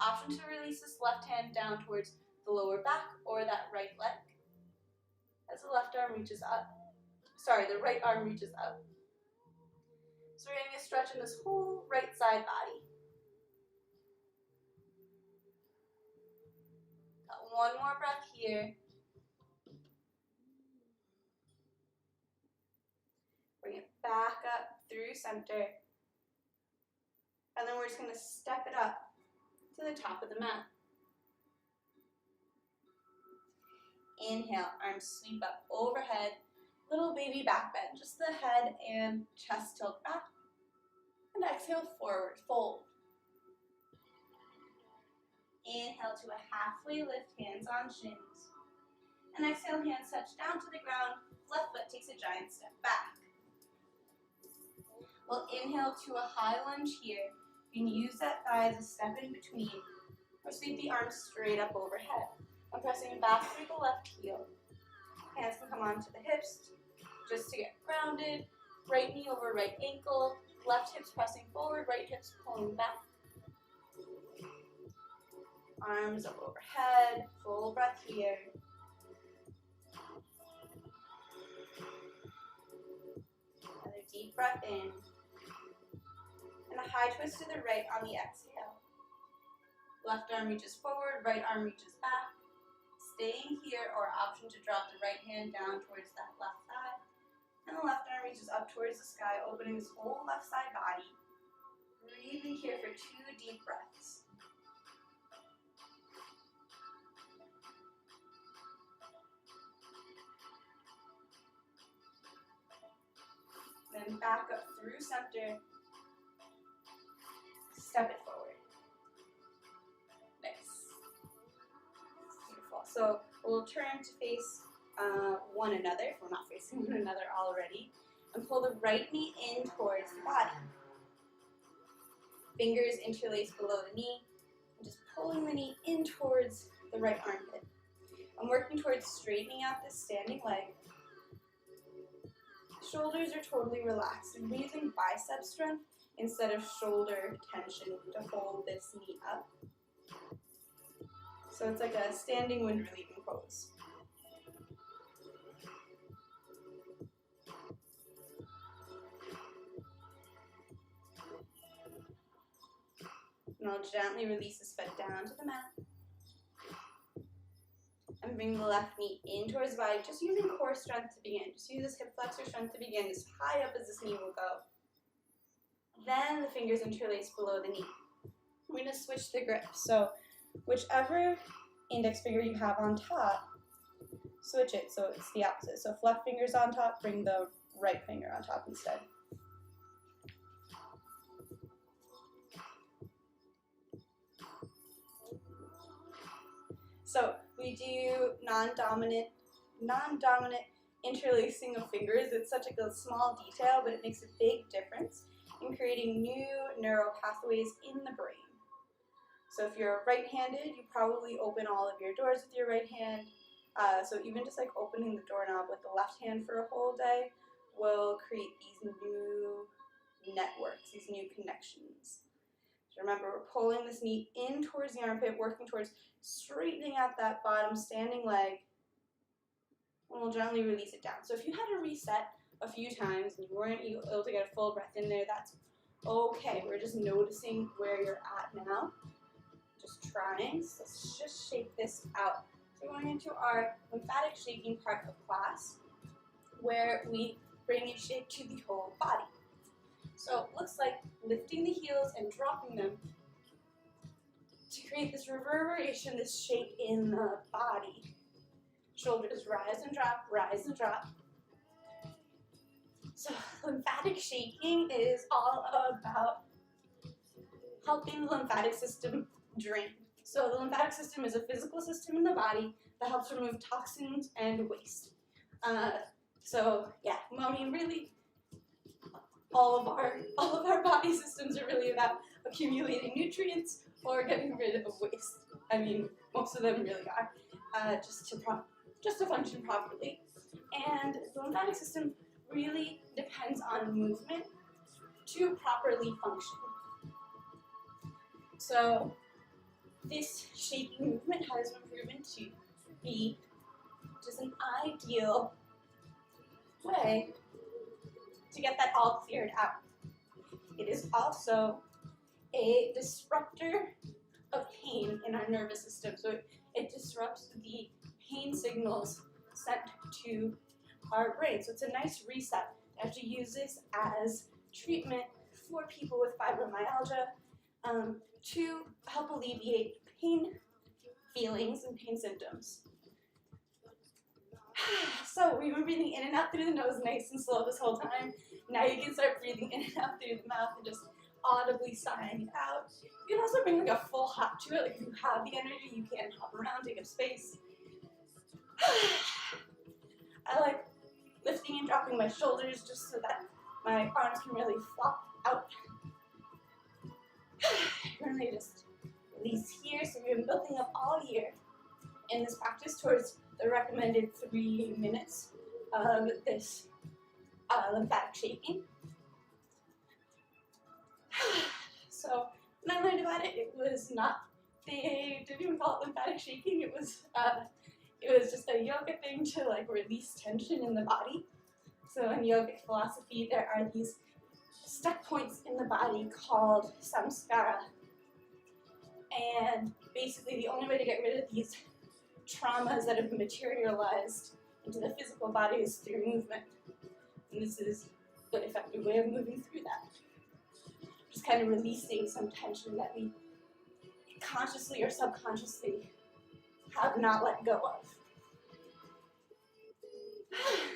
Option to release this left hand down towards the lower back or that right leg. As the left arm reaches up. Sorry, the right arm reaches up. So we're getting a stretch in this whole right side body. Got one more breath here. Bring it back up through center. And then we're just going to step it up to the top of the mat. Inhale, arms sweep up overhead. Little baby back bend, just the head and chest tilt back. And exhale, forward fold. Inhale to a halfway lift, hands on shins. And exhale, hands touch down to the ground. Left foot takes a giant step back. We'll inhale to a high lunge here. You can use that thigh as a step in between. Or sweep the arms straight up overhead. I'm pressing back through the left heel. Hands can come onto the hips just to get grounded. Right knee over right ankle. Left hips pressing forward, right hips pulling back. Arms up overhead. Full breath here. Another deep breath in. And a high twist to the right on the exhale. Left arm reaches forward, right arm reaches back. Staying here, or option to drop the right hand down towards that left thigh. And the left arm reaches up towards the sky, opening this whole left side body. Breathing here for 2 deep breaths. Then back up through center. Step it forward. Nice. Beautiful. So we'll turn to face one another, if we're not facing one another already, and pull the right knee in towards the body. Fingers interlace below the knee, and just pulling the knee in towards the right armpit. I'm working towards straightening out this standing leg. Shoulders are totally relaxed. I'm using bicep strength instead of shoulder tension to hold this knee up. So it's like a standing wind relieving pose. And I'll gently release this foot down to the mat. And bring the left knee in towards the body, just using core strength to begin. Just use this hip flexor strength to begin, as high up as this knee will go. Then the fingers interlace below the knee. We're going to switch the grip. So whichever index finger you have on top, switch it so it's the opposite. So if left finger's on top, bring the right finger on top instead. So we do non-dominant interlacing of fingers. It's such a small detail, but it makes a big difference in creating new neural pathways in the brain. So if you're right-handed, you probably open all of your doors with your right hand. So even just like opening the doorknob with the left hand for a whole day will create these new networks, these new connections. So remember, we're pulling this knee in towards the armpit, working towards straightening out that bottom standing leg, and we'll gently release it down. So if you had to reset a few times and you weren't able to get a full breath in there, that's okay. We're just noticing where you're at now. Just trying. So let's just shake this out. So we're going into our lymphatic shaking part of class, where we bring a shake to the whole body. So it looks like lifting the heels and dropping them to create this reverberation, this shake in the body. Shoulders rise and drop, rise and drop. So lymphatic shaking is all about helping the lymphatic system drain. So the lymphatic system is a physical system in the body that helps remove toxins and waste. So yeah, I mean, really, all of our body systems are really about accumulating nutrients or getting rid of waste. I mean, most of them really are, just to function properly. And the lymphatic system really depends on movement to properly function. So this shaking movement has been proven to be just an ideal way to get that all cleared out. It is also a disruptor of pain in our nervous system. So it disrupts the pain signals sent to our brain. So it's a nice reset. I have to use this as treatment for people with fibromyalgia to help alleviate pain feelings and pain symptoms. So we've been breathing in and out through the nose nice and slow this whole time. Now you can start breathing in and out through the mouth and just audibly sighing it out. You can also bring like a full hop to it. Like if you have the energy, you can hop around, take up space. I like lifting and dropping my shoulders just so that my arms can really flop out. Really just release here. So we've been building up all year in this practice towards the recommended 3 minutes of this lymphatic shaking. So when I learned about it, it was not, they didn't even call it lymphatic shaking. It was just a yoga thing to like release tension in the body. So in yogic philosophy, there are these stuck points in the body called samskara. And basically the only way to get rid of these traumas that have materialized into the physical body is through movement. And this is an effective way of moving through that. Just kind of releasing some tension that we consciously or subconsciously have not let go of.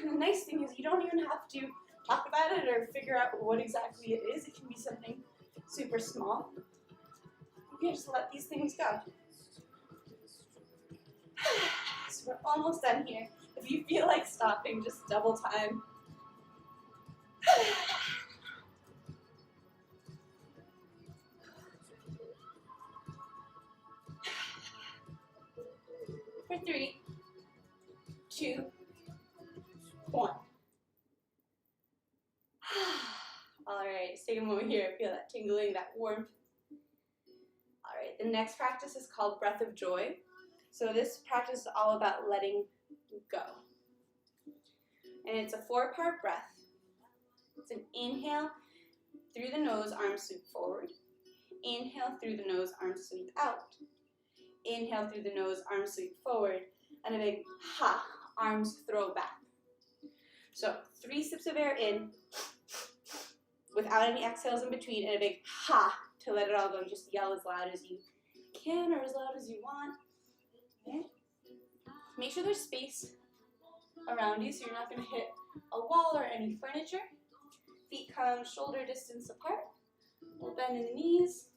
And the nice thing is you don't even have to talk about it or figure out what exactly it is. It can be something super small. You can just let these things go. So we're almost done here. If you feel like stopping, just double time. For 3, 2, 1. Alright, just take a moment here. Feel that tingling, that warmth. Alright, the next practice is called Breath of Joy. So this practice is all about letting go. And it's a 4-part breath. It's an inhale through the nose, arms sweep forward. Inhale through the nose, arms sweep out. Inhale through the nose, arms sweep forward. And a big ha, arms throw back. So 3 sips of air in, without any exhales in between, and a big ha to let it all go. Just yell as loud as you can or as loud as you want. Okay. Make sure there's space around you so you're not going to hit a wall or any furniture. Feet come shoulder distance apart. We'll bend in the knees.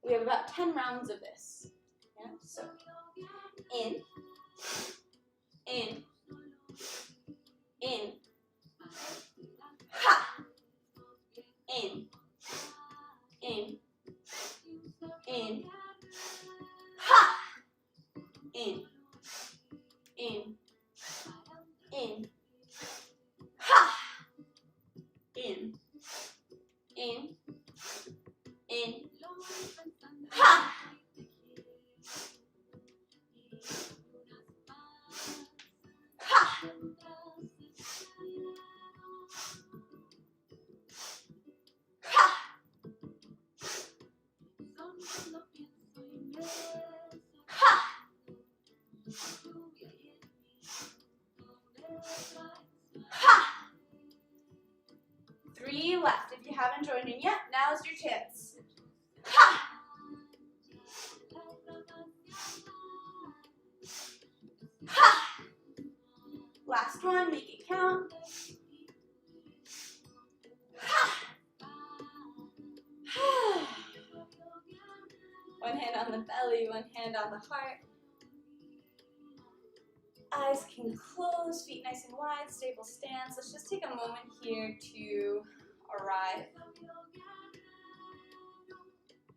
We have about 10 rounds of this. Yeah? So in, ha, in, ha, in, ha, in, ha. Ha. Ha. Ha. Ha. 3 left. If you haven't joined in yet, now's your chance. Ha. Ha. Last one, make it count. Ha. One hand on the belly, one hand on the heart. Eyes can close, feet nice and wide, stable stance. Let's just take a moment here to arrive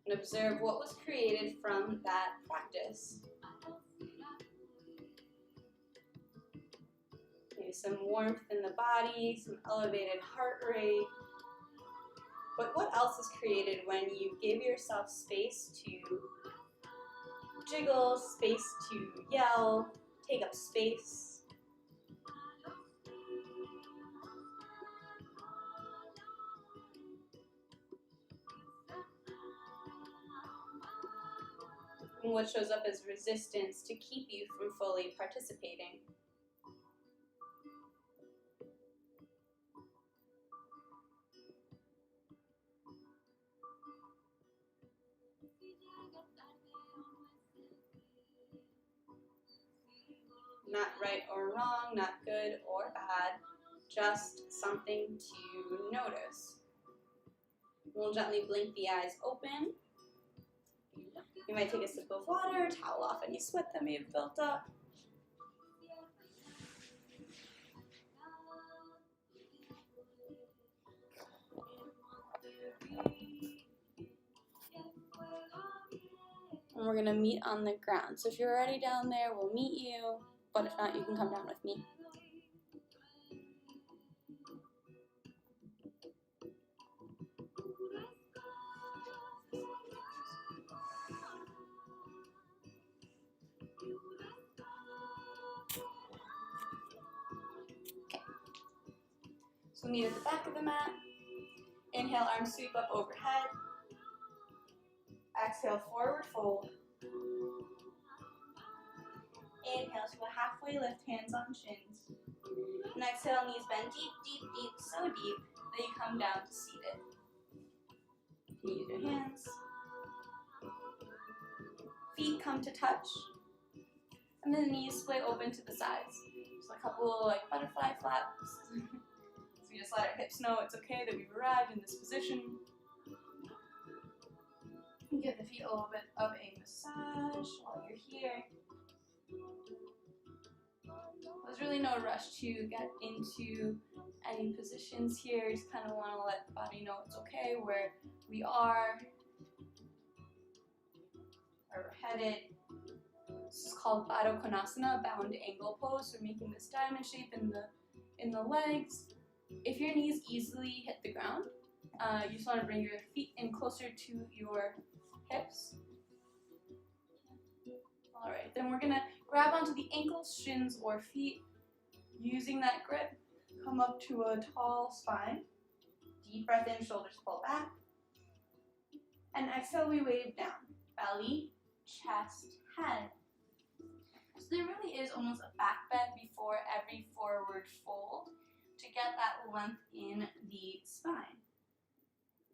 and observe what was created from that practice. Maybe some warmth in the body, some elevated heart rate. But what else is created when you give yourself space to jiggle, space to yell, take up space? And what shows up as resistance to keep you from fully participating? Not right or wrong, not good or bad, just something to notice. We'll gently blink the eyes open. You might take a sip of water, towel off any sweat that may have built up. And we're going to meet on the ground. So if you're already down there, we'll meet you. But if not, you can come down with me. Okay. So meet at the back of the mat. Inhale, arms sweep up overhead. Exhale, forward fold. Inhale to a halfway lift, hands on shins. And exhale, knees bend deep, deep, deep, so deep that you come down to seated. Use your hands. Feet come to touch. And then knees split open to the sides. Just a couple like butterfly flaps. So we just let our hips know it's okay that we've arrived in this position. Give the feet a little bit of a massage while you're here. There's really no rush to get into any positions here. You just kind of want to let the body know it's okay where we are, where we're headed. This is called Baddha Konasana, bound angle pose. So making this diamond shape in the legs. If your knees easily hit the ground, you just want to bring your feet in closer to your hips. Alright, then we're going to grab onto the ankles, shins, or feet. Using that grip, come up to a tall spine. Deep breath in, shoulders pull back. And exhale, we wave down. Belly, chest, head. So there really is almost a back bend before every forward fold to get that length in the spine.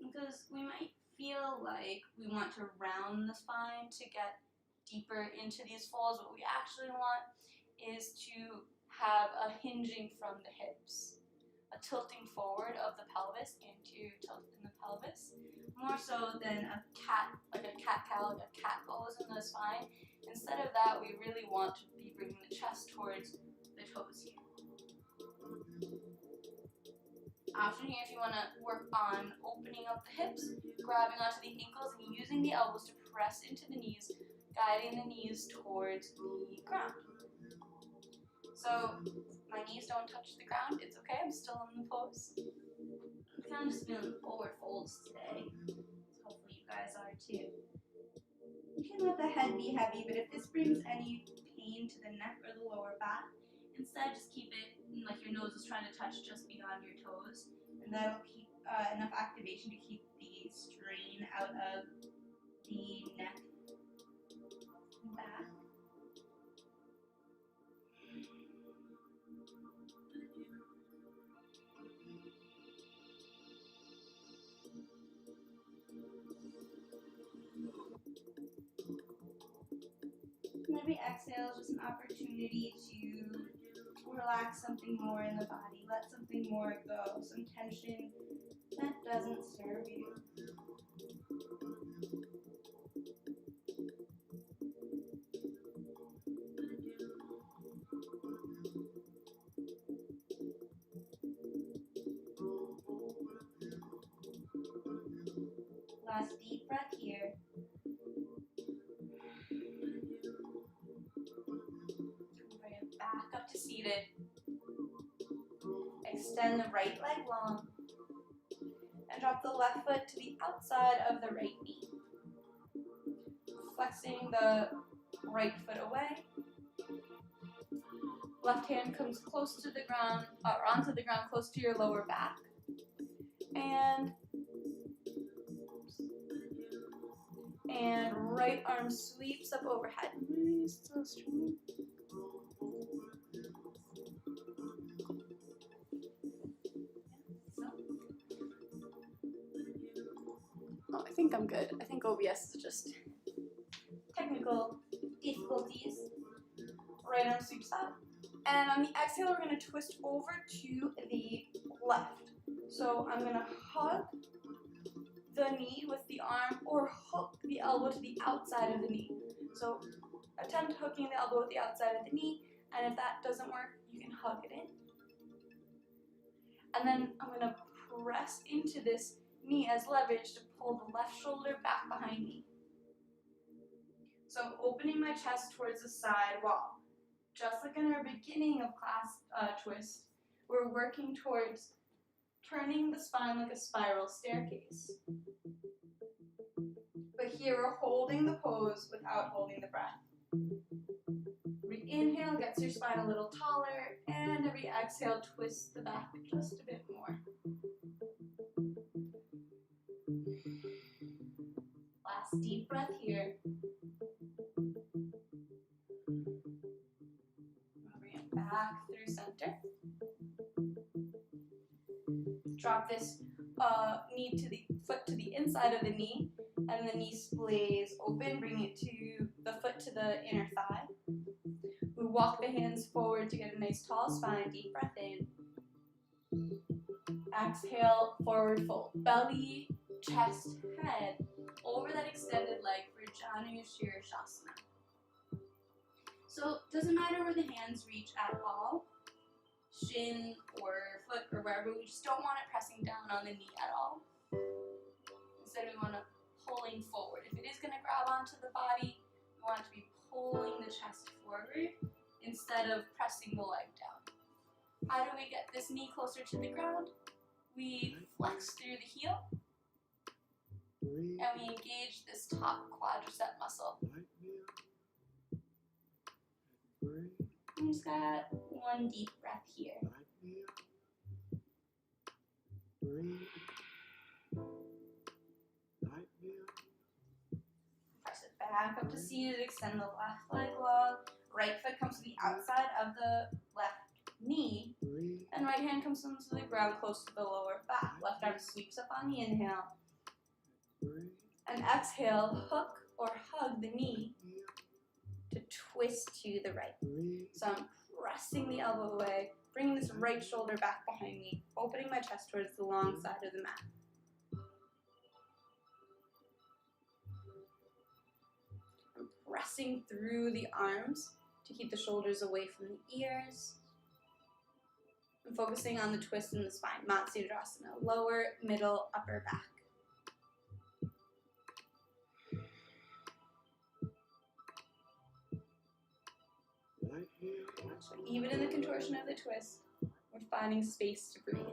Because we might feel like we want to round the spine to get deeper into these folds. What we actually want is to have a hinging from the hips, a tilting forward of the pelvis, anterior tilt in the pelvis, more so than a cat, like a cat-cow, like a cat pose in the spine. Instead of that, we really want to be bringing the chest towards the toes here. Option here if you want to work on opening up the hips, grabbing onto the ankles and using the elbows to press into the knees, guiding the knees towards the ground. So my knees don't touch the ground, it's okay, I'm still in the pose. I'm kind of just feeling forward folds today, so hopefully you guys are too. You can let the head be heavy, but if this brings any pain to the neck or the lower back, instead just keep it like your nose is trying to touch just beyond your toes, and that'll keep enough activation to keep the strain out of the neck and back. And every exhale is just an opportunity to relax something more in the body, let something more go, some tension that doesn't serve you. Last deep breath here. Bring it back up to seated. Extend the right leg long. And drop the left foot to the outside of the right knee. Flexing the right foot away. Left hand comes close to the ground, or onto the ground, close to your lower back. And right arm sweeps up overhead. So strong. Oh, I think I'm good. I think OBS is just technical difficulties. Right arm sweeps up. And on the exhale, we're going to twist over to the left. So I'm going to hug the knee with the arm or hook the elbow to the outside of the knee. So attempt hooking the elbow with the outside of the knee, and if that doesn't work, you can hug it in. And then I'm going to press into this knee as leverage to pull the left shoulder back behind me. So I'm opening my chest towards the side wall. Just like in our beginning of class twist, we're working towards turning the spine like a spiral staircase. But here we're holding the pose without holding the breath. Every inhale gets your spine a little taller, and every exhale twists the back just a bit more. Last deep breath here. Bring it back through center. Drop this knee to the foot to the inside of the knee, and the knee splays open. Bring it to the foot to the inner thigh. We walk the hands forward to get a nice tall spine. Deep breath in. Exhale, forward fold. Belly, chest, head over that extended leg for Janu Shirshasana. So it doesn't matter where the hands reach at all. Shin or foot or wherever, we just don't want it pressing down on the knee at all. Instead we want to pulling forward. If it is going to grab onto the body, we want it to be pulling the chest forward instead of pressing the leg down. How do we get this knee closer to the ground? We flex through the heel and we engage this top quadricep muscle. We just got one deep breath here. Press it back up to seated, extend the left leg long. Right foot comes to the outside of the left knee, and right hand comes into the ground close to the lower back. Left arm sweeps up on the inhale. And exhale, hook or hug the knee to twist to the right. So I'm pressing the elbow away, bringing this right shoulder back behind me, opening my chest towards the long side of the mat. I'm pressing through the arms to keep the shoulders away from the ears. I'm focusing on the twist in the spine, Matsudrasana, lower, middle, upper back. So even in the contortion of the twist, we're finding space to breathe.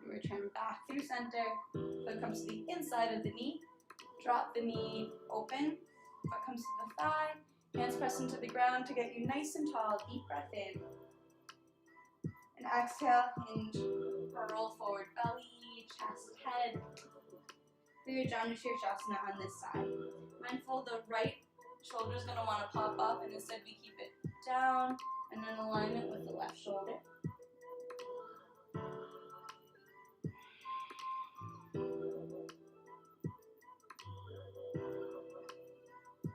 Return back through center. Foot comes to the inside of the knee. Drop the knee open. Foot comes to the thigh. Hands press into the ground to get you nice and tall. Deep breath in. And exhale, hinge, roll forward, belly, chest, head. For your Janu Shirshasana on this side. Mindful the right shoulder is going to want to pop up, and instead we keep it down and in alignment with the left shoulder.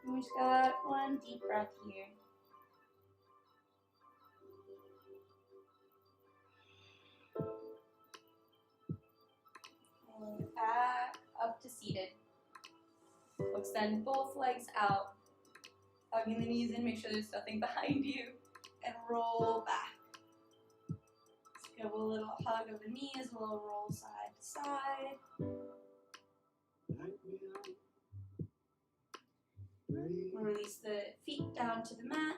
And we just got one deep breath here. And back up to seated. We'll extend both legs out, hugging the knees in, make sure there's nothing behind you, and roll back. hug of the knees, a little roll side to side. Release the feet down to the mat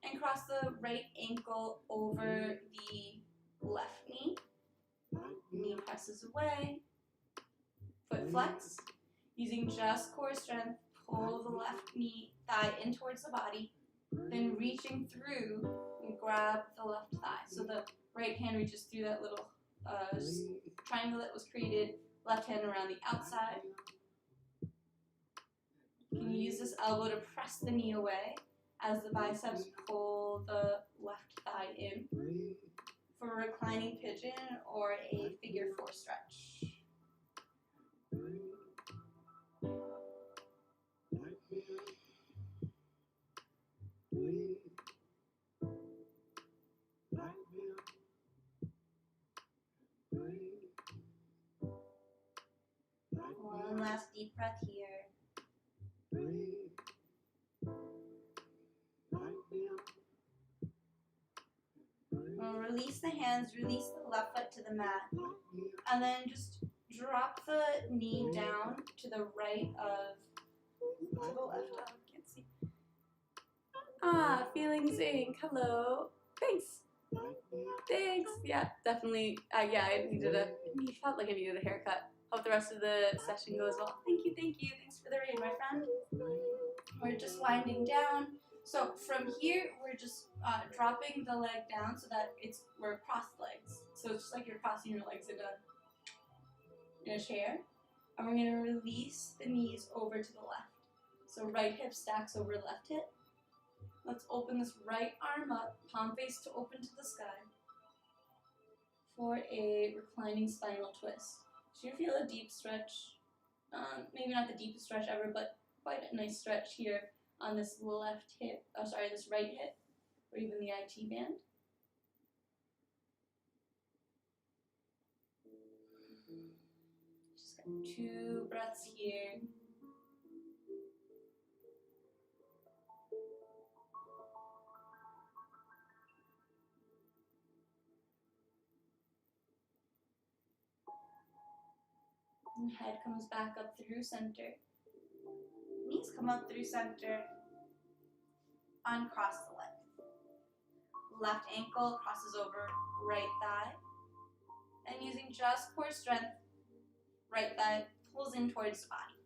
and cross the right ankle over the left knee. Knee presses away. Foot flex. Using just core strength, pull the left knee, thigh in towards the body. Then reaching through and grab the left thigh. So the right hand reaches through that little triangle that was created. Left hand around the outside. You can use this elbow to press the knee away as the biceps pull the left thigh in for a reclining pigeon or a figure 4 stretch. One last deep breath here. Release the hands, release the left foot to the mat, and then just drop the knee down to the right of, to the left of, can't see. Feeling zinc, hello. Thanks. Thanks. Yeah, definitely. Yeah, I felt like I needed a haircut. Hope the rest of the session goes well. Thank you, thank you. Thanks for the raid, my friend. We're just winding down. So from here, we're just dropping the leg down so that we're crossed legs. So it's just like you're crossing your legs in a chair. And we're going to release the knees over to the left. So right hip stacks over left hip. Let's open this right arm up, palm face to open to the sky for a reclining spinal twist. So you feel a deep stretch, maybe not the deepest stretch ever, but quite a nice stretch here on this left hip, this right hip, or even the IT band. Just got 2 breaths here. And head comes back up through center. Knees come up through center. Uncross the leg. Left ankle crosses over right thigh. And using just core strength, right thigh pulls in towards the body.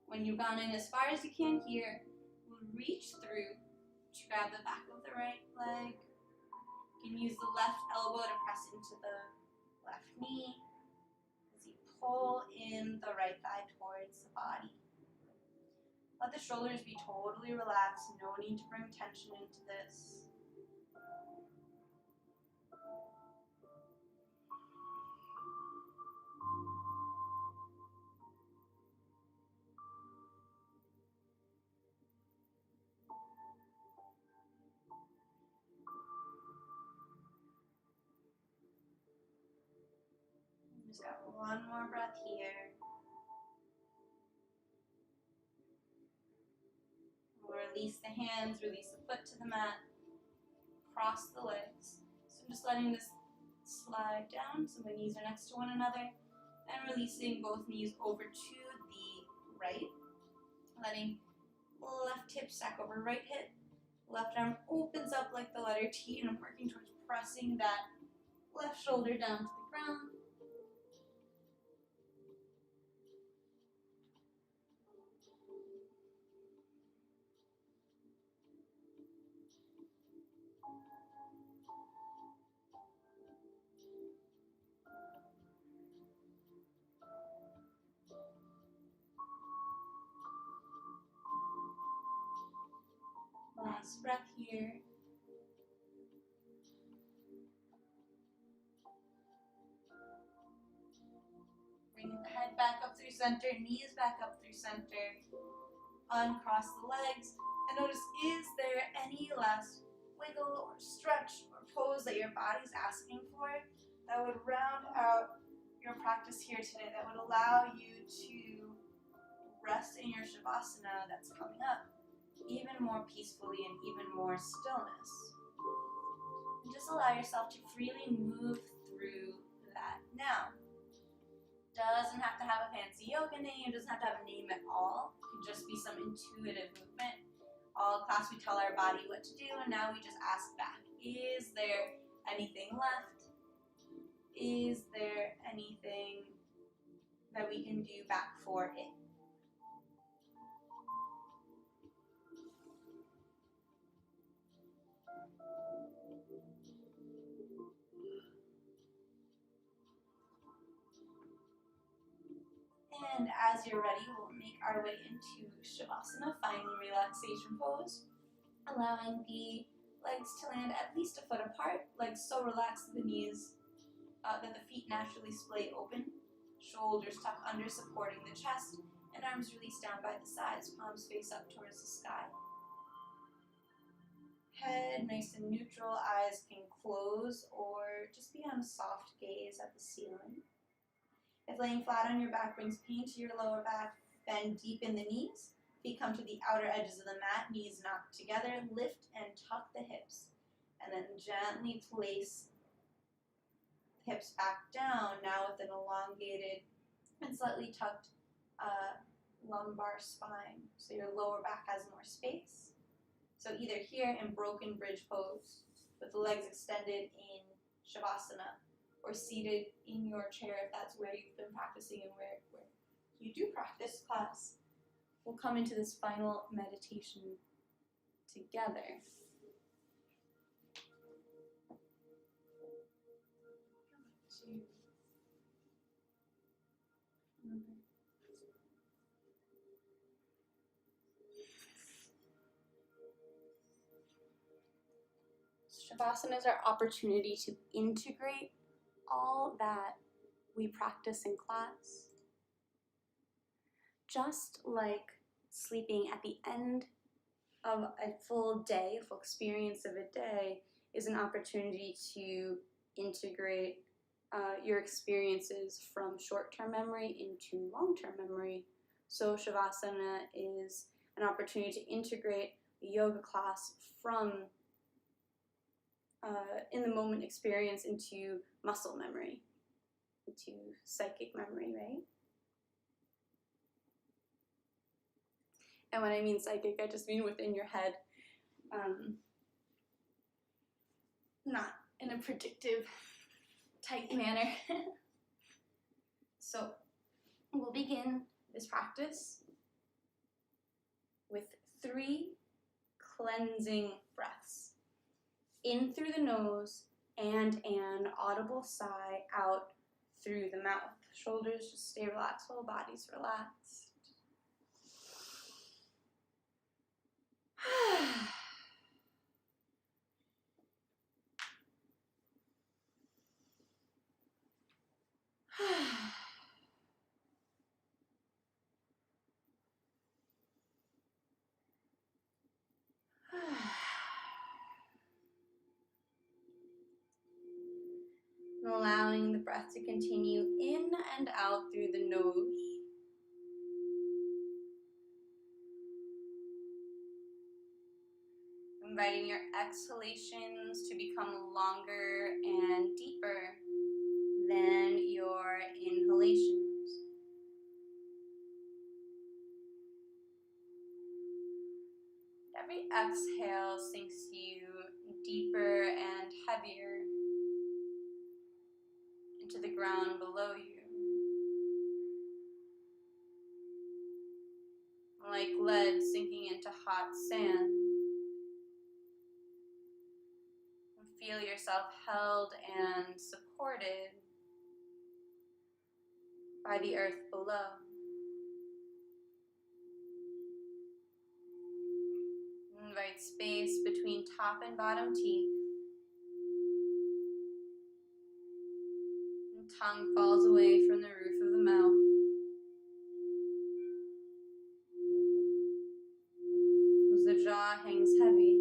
When you've gone in as far as you can here, reach through to grab the back of the right leg. You can use the left elbow to press into the left knee as you pull in the right thigh towards the body. Let the shoulders be totally relaxed. No need to bring tension into this. Just got one more breath here. Release the hands, release the foot to the mat, cross the legs. So I'm just letting this slide down so my knees are next to one another, and releasing both knees over to the right, letting left hip stack over right hip. Left arm opens up like the letter T, and I'm working towards pressing that left shoulder down to the ground. Last breath here. Bring the head back up through center, knees back up through center. Uncross the legs. And notice, is there any last wiggle or stretch or pose that your body's asking for that would round out your practice here today, that would allow you to rest in your Shavasana that's coming up even more peacefully and even more stillness? And just just allow yourself to freely move through that. Now, doesn't have to have a fancy yoga name, doesn't have to have a name at all. It can just be some intuitive movement. All class we tell our body what to do, and now we just ask back, is there anything left? Is there anything that we can do back for it? And as you're ready, we'll make our way into Shavasana, final relaxation pose, allowing the legs to land at least a foot apart, legs so relaxed that the knees, that the feet naturally splay open, shoulders tuck under supporting the chest, and arms release down by the sides, palms face up towards the sky. Head nice and neutral, eyes can close or just be on a soft gaze at the ceiling. If laying flat on your back brings pain to your lower back, bend deep in the knees. Feet come to the outer edges of the mat, knees knocked together, lift and tuck the hips. And then gently place the hips back down, now with an elongated and slightly tucked lumbar spine. So your lower back has more space. So either here in broken bridge pose, with the legs extended in Shavasana, or seated in your chair if that's where you've been practicing and where you do practice class. We'll come into this final meditation together. Shavasana is our opportunity to integrate all that we practice in class. Just like sleeping at the end of a full day, a full experience of a day, is an opportunity to integrate your experiences from short-term memory into long-term memory. So Shavasana is an opportunity to integrate the yoga class from in the moment experience into muscle memory, into psychic memory, right? And when I mean psychic, I just mean within your head, not in a predictive type manner. So we'll begin this practice with 3 cleansing breaths. In through the nose and an audible sigh out through the mouth. Shoulders just stay relaxed, whole body's relaxed. Allowing the breath to continue in and out through the nose. Inviting your exhalations to become longer and deeper than your inhalations. Every exhale sinks you deeper and heavier into the ground below you. Like lead sinking into hot sand. Feel yourself held and supported by the earth below. Invite space between top and bottom teeth. And tongue falls away from the roof of the mouth. As the jaw hangs heavy.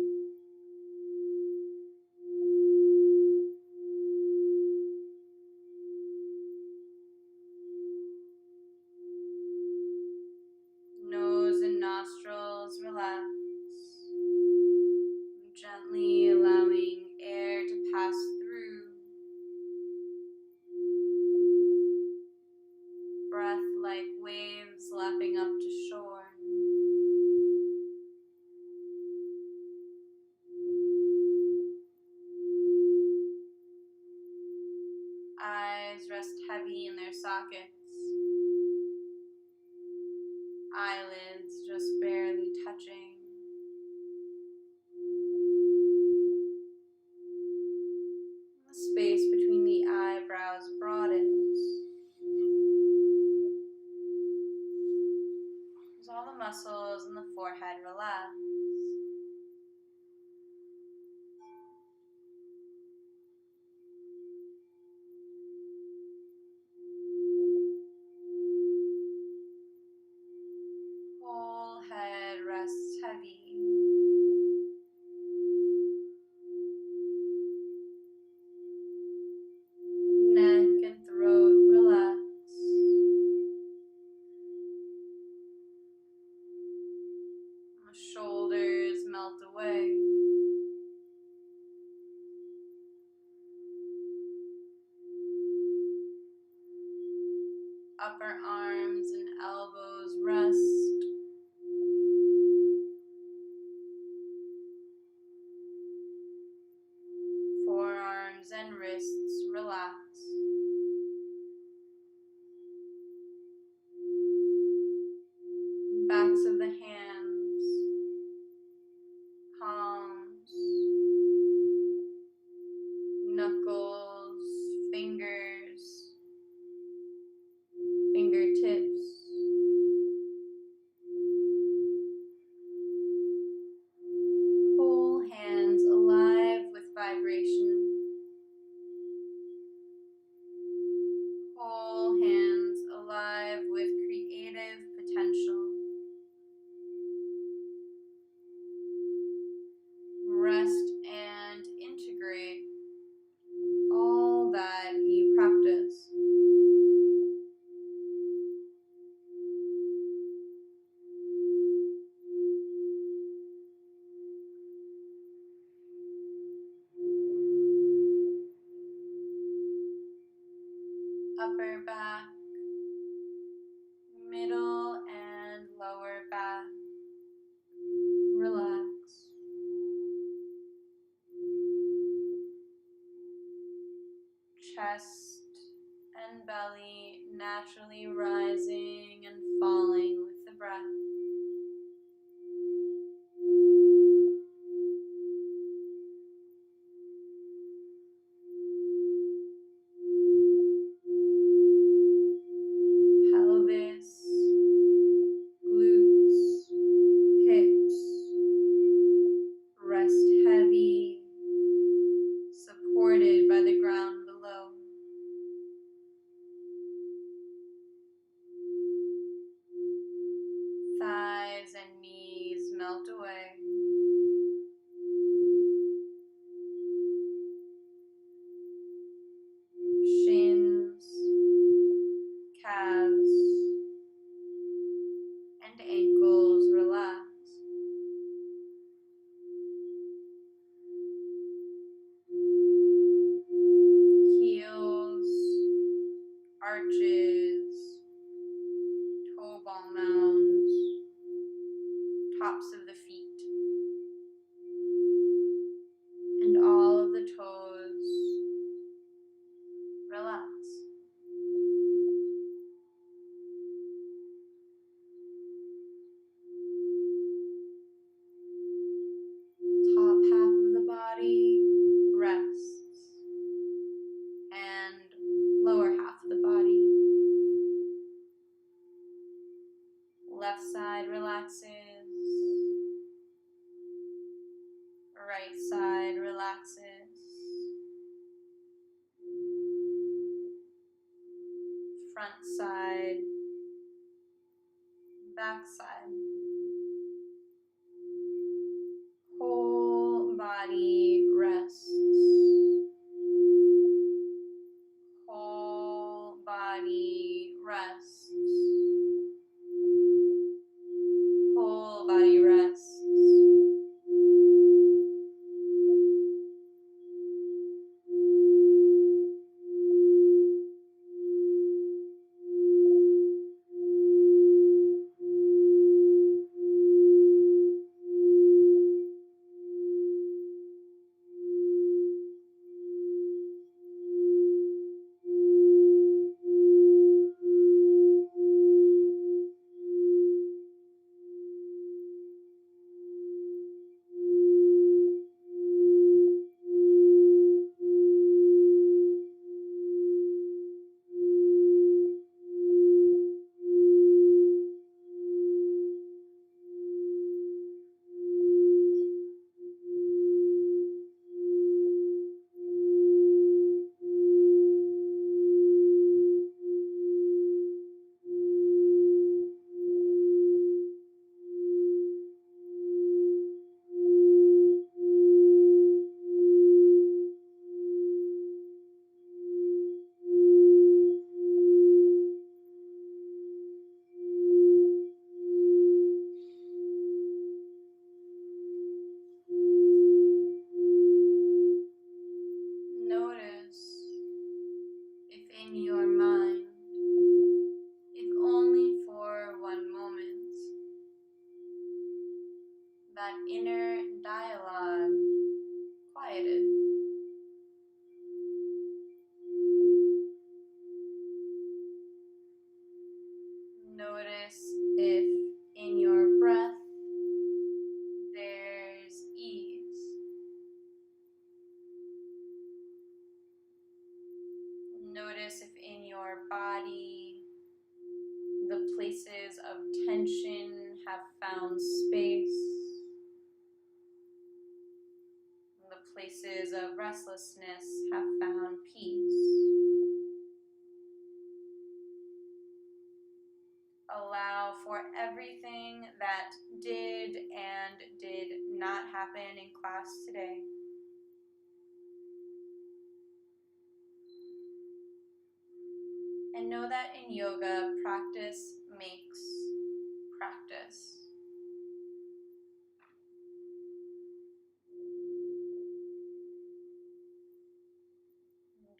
Nose and nostrils relax. Gently allowing air to pass tightly in their sockets. Eyelids just barely touching. The space between the eyebrows broadens. As all the muscles in the forehead relax. Whole head rests heavy. Neck and throat relax. The shoulders melt away. Upper arms and elbows rest. Forearms and wrists relax. Backs of the hands, palms, knuckles, fingers, fingertips. Whole hands alive with vibration. Whole hands alive with creative potential. Rest and integrate all that you practice. Upper back, middle and lower back, relax. Chest and belly naturally rising and falling with the breath. Pelvis, glutes, hips, rest heavy, supported by the ground below. Thighs and knees melt away. Shins, calves, and ankles relax. Heels, arches, toe ball mounds, tops of the feet, and all of the toes relax. Top half of the body rests, and lower half of the body. Left side relaxes, right side relaxes, front side, back side. Whole body rests. Whole body rests. Whole body rests. Notice if in your body the places of tension have found space. The places of restlessness have found peace. Allow for everything that did and did not happen in class today. And know that in yoga, practice makes practice.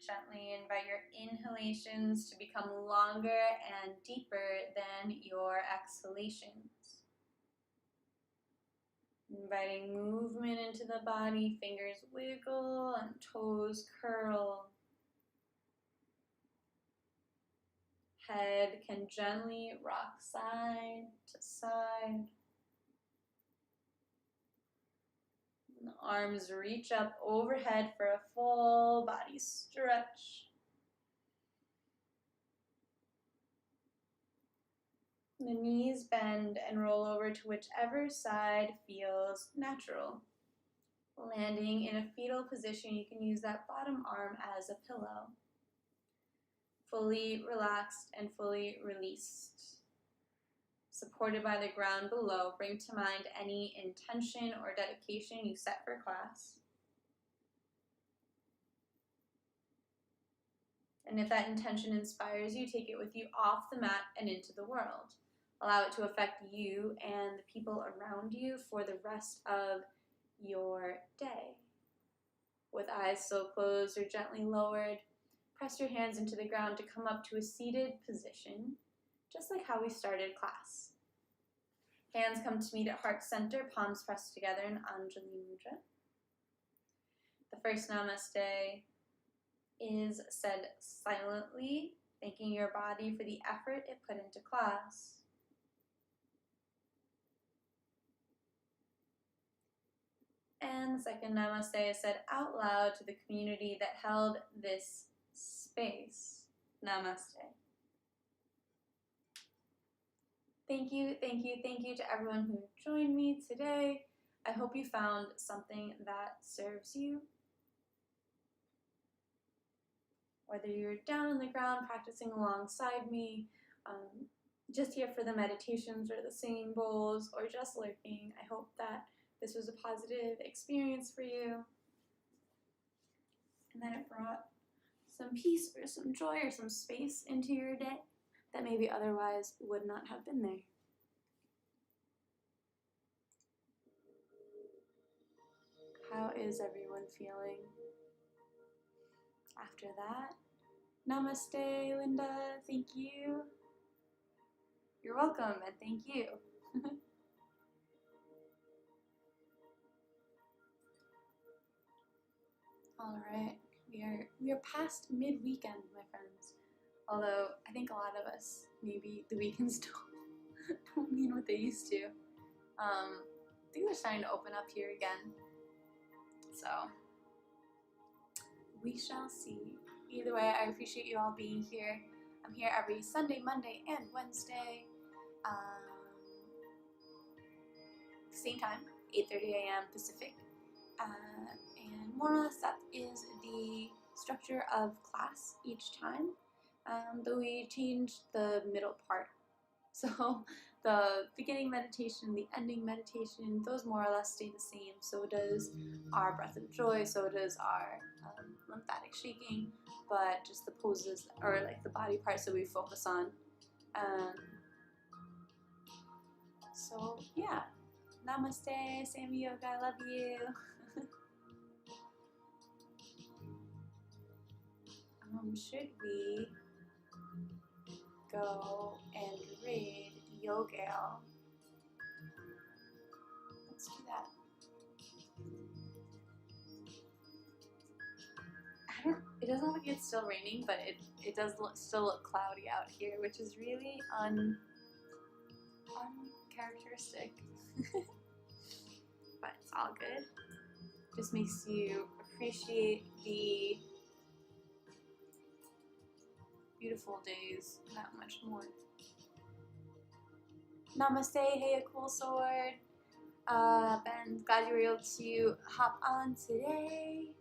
Gently invite your inhalations to become longer and deeper than your exhalations. Inviting movement into the body, fingers wiggle and toes curl. Head can gently rock side to side. And the arms reach up overhead for a full body stretch. The knees bend and roll over to whichever side feels natural. Landing in a fetal position, you can use that bottom arm as a pillow. Fully relaxed and fully released. Supported by the ground below, bring to mind any intention or dedication you set for class. And if that intention inspires you, take it with you off the mat and into the world. Allow it to affect you and the people around you for the rest of your day. With eyes still closed or gently lowered, press your hands into the ground to come up to a seated position, just like how we started class. Hands come to meet at heart center, palms pressed together in Anjali Mudra. The first namaste is said silently, thanking your body for the effort it put into class. And the second namaste is said out loud to the community that held this space. Namaste. Thank you, thank you, thank you to everyone who joined me today. I hope you found something that serves you. Whether you're down on the ground practicing alongside me, just here for the meditations or the singing bowls, or just lurking, I hope that this was a positive experience for you, and that it brought some peace or some joy or some space into your day that maybe otherwise would not have been there. How is everyone feeling after that? Namaste, Linda. Thank you. You're welcome, and thank you. All right, we are past mid-weekend, my friends. Although I think a lot of us, maybe the weekends don't mean what they used to. Things are starting to open up here again, so we shall see. Either way, I appreciate you all being here. I'm here every Sunday, Monday, and Wednesday, same time, 8:30 a.m. Pacific. And more or less that is the structure of class each time, though we changed the middle part. So the beginning meditation, the ending meditation, those more or less stay the same. So does our breath of joy, so does our lymphatic shaking, but just the poses, or like the body parts that we focus on. So yeah, namaste, Sammy Yoga, I love you. Should we go and raid Yogale? Let's do that. It doesn't look like it's still raining, but it does still look cloudy out here, which is really uncharacteristic. But it's all good. Just makes you appreciate the beautiful days that much more. Namaste, hey, a cool sword. Ben, glad you were able to hop on today.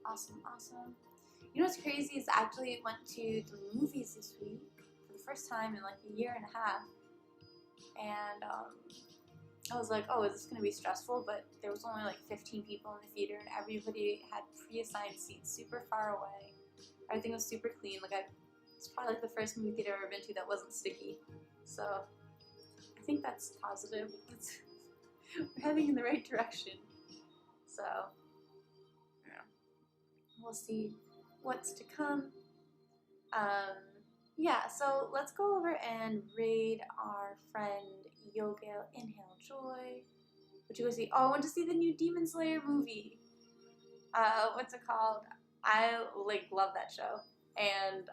Awesome, awesome. You know what's crazy is I actually went to the movies this week for the first time in like a year and a half. And I was like, oh, is this going to be stressful? But there was only like 15 people in the theater and everybody had pre-assigned seats super far away. Everything was super clean. Like it's probably like the first movie theater I've ever been to that wasn't sticky. So I think that's positive. We're heading in the right direction. So yeah, we'll see what's to come. Yeah, so let's go over and raid our friend Yogale Inhale Joy. Would you go see? Oh, I went to see the new Demon Slayer movie. What's it called? I like love that show, and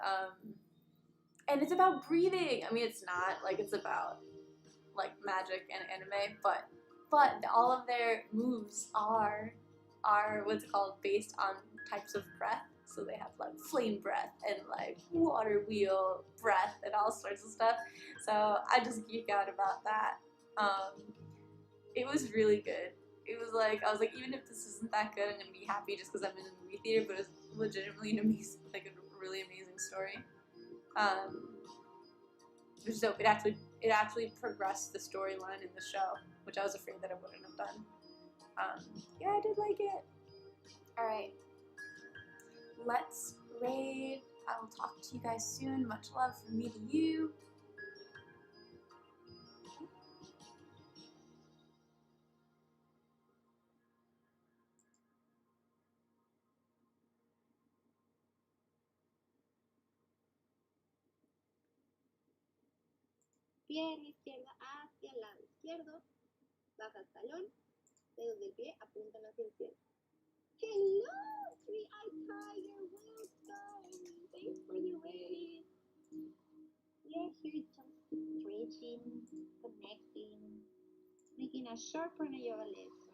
it's about breathing. I mean, it's not like it's about like magic and anime, but all of their moves are what's it called, based on types of breath. So they have like flame breath and like water wheel breath and all sorts of stuff. So I just geek out about that. It was really good. It was like, I was like, even if this isn't that good, I'm gonna be happy just because I'm in the movie theater. But it was legitimately an amazing, like a really amazing story. Which is dope. It actually progressed the storyline in the show, which I was afraid that I wouldn't have done. Yeah, I did like it. All right, let's raid. I will talk to you guys soon. Much love from me to you. Pierna izquierda hacia el lado izquierdo, baja el talón, dedos del pie apuntan hacia el cielo. Hello, three-eyed tiger, welcome. Thanks for the raid. Yeah, here just stretching, connecting, making a short yoga list.